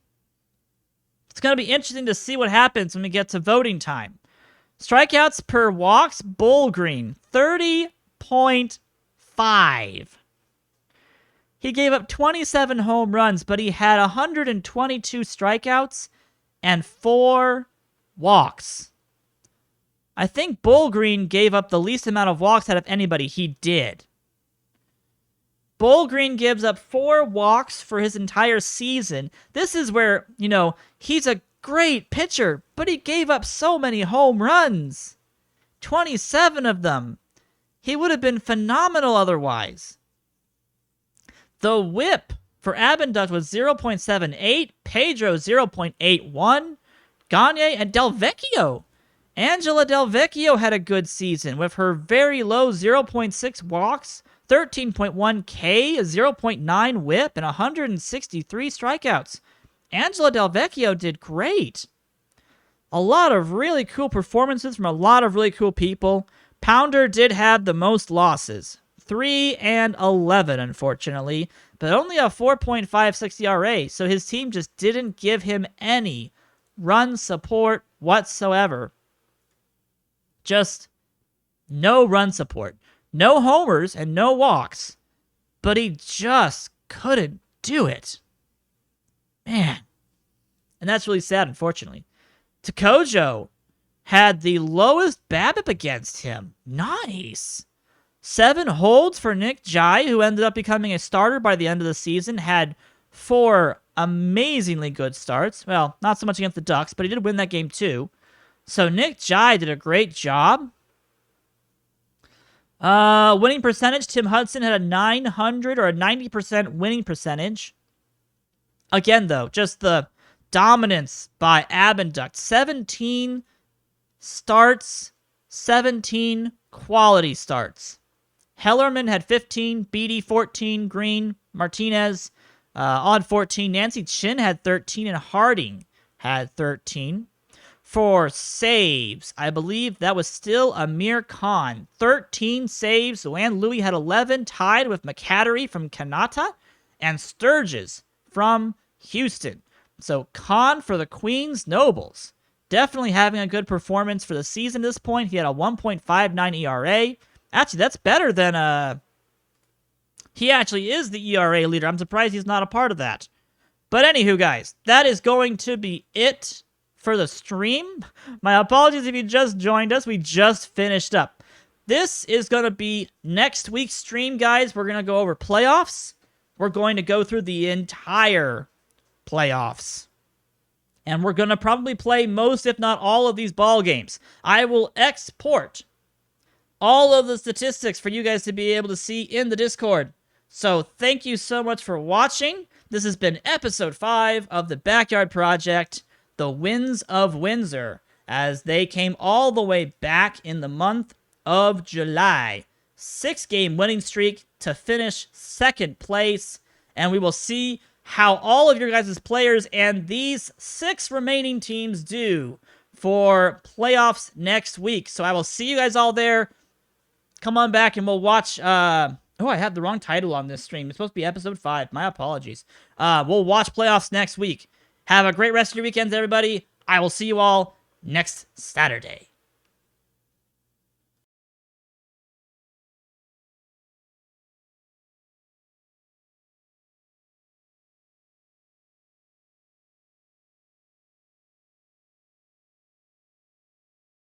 It's going to be interesting to see what happens when we get to voting time. Strikeouts per walks, Bull Green, 30.5. He gave up 27 home runs, but he had 122 strikeouts and 4 walks. I think Bull Green gave up the least amount of walks out of anybody. He did. Bull Green gives up 4 walks for his entire season. This is where, he's a great pitcher, but he gave up so many home runs. 27 of them. He would have been phenomenal otherwise. The whip for Abinduct was 0.78, Pedro 0.81, Gagne and Delvecchio. Angela Delvecchio had a good season with her very low 0.6 walks, 13.1 K, a 0.9 whip, and 163 strikeouts. Angela Delvecchio did great. A lot of really cool performances from a lot of really cool people. Pounder did have the most losses. 3-11, unfortunately, but only a 4.56 ERA, so his team just didn't give him any run support whatsoever. Just no run support. No homers and no walks, but he just couldn't do it. Man. And that's really sad, unfortunately. Takojo had the lowest BABIP against him. Nice. 7 holds for Nick Jai, who ended up becoming a starter by the end of the season. Had 4 amazingly good starts. Well, not so much against the Ducks, but he did win that game too. So Nick Jai did a great job. Winning percentage, Tim Hudson had a 900 or a 90% winning percentage. Again, though, just the dominance by Abinduct. 17 starts, 17 quality starts. Hellerman had 15, Beatty 14, Green, Martinez all had 14. Nancy Chin had 13, and Harding had 13. For saves, I believe that was still Amir Khan. 13 saves. Luan Louie had 11, tied with McCattery from Kanata and Sturgis from Houston. So Khan for the Queens Nobles. Definitely having a good performance for the season at this point. He had a 1.59 ERA. Actually, that's better than he actually is the ERA leader. I'm surprised he's not a part of that. But anywho, guys, that is going to be it for the stream. My apologies if you just joined us. We just finished up. This is going to be next week's stream, guys. We're going to go over playoffs. We're going to go through the entire playoffs. And we're going to probably play most, if not all, of these ball games. I will export all of the statistics for you guys to be able to see in the Discord. So thank you so much for watching. This has been episode 5 of the Backyard Project, the Winds of Windsor, as they came all the way back in the month of July. 6-game winning streak to finish 2nd place, and we will see how all of your guys' players and these 6 remaining teams do for playoffs next week. So I will see you guys all there. Come on back and we'll watch... Oh, I had the wrong title on this stream. It's supposed to be episode 5. My apologies. We'll watch playoffs next week. Have a great rest of your weekends, everybody. I will see you all next Saturday.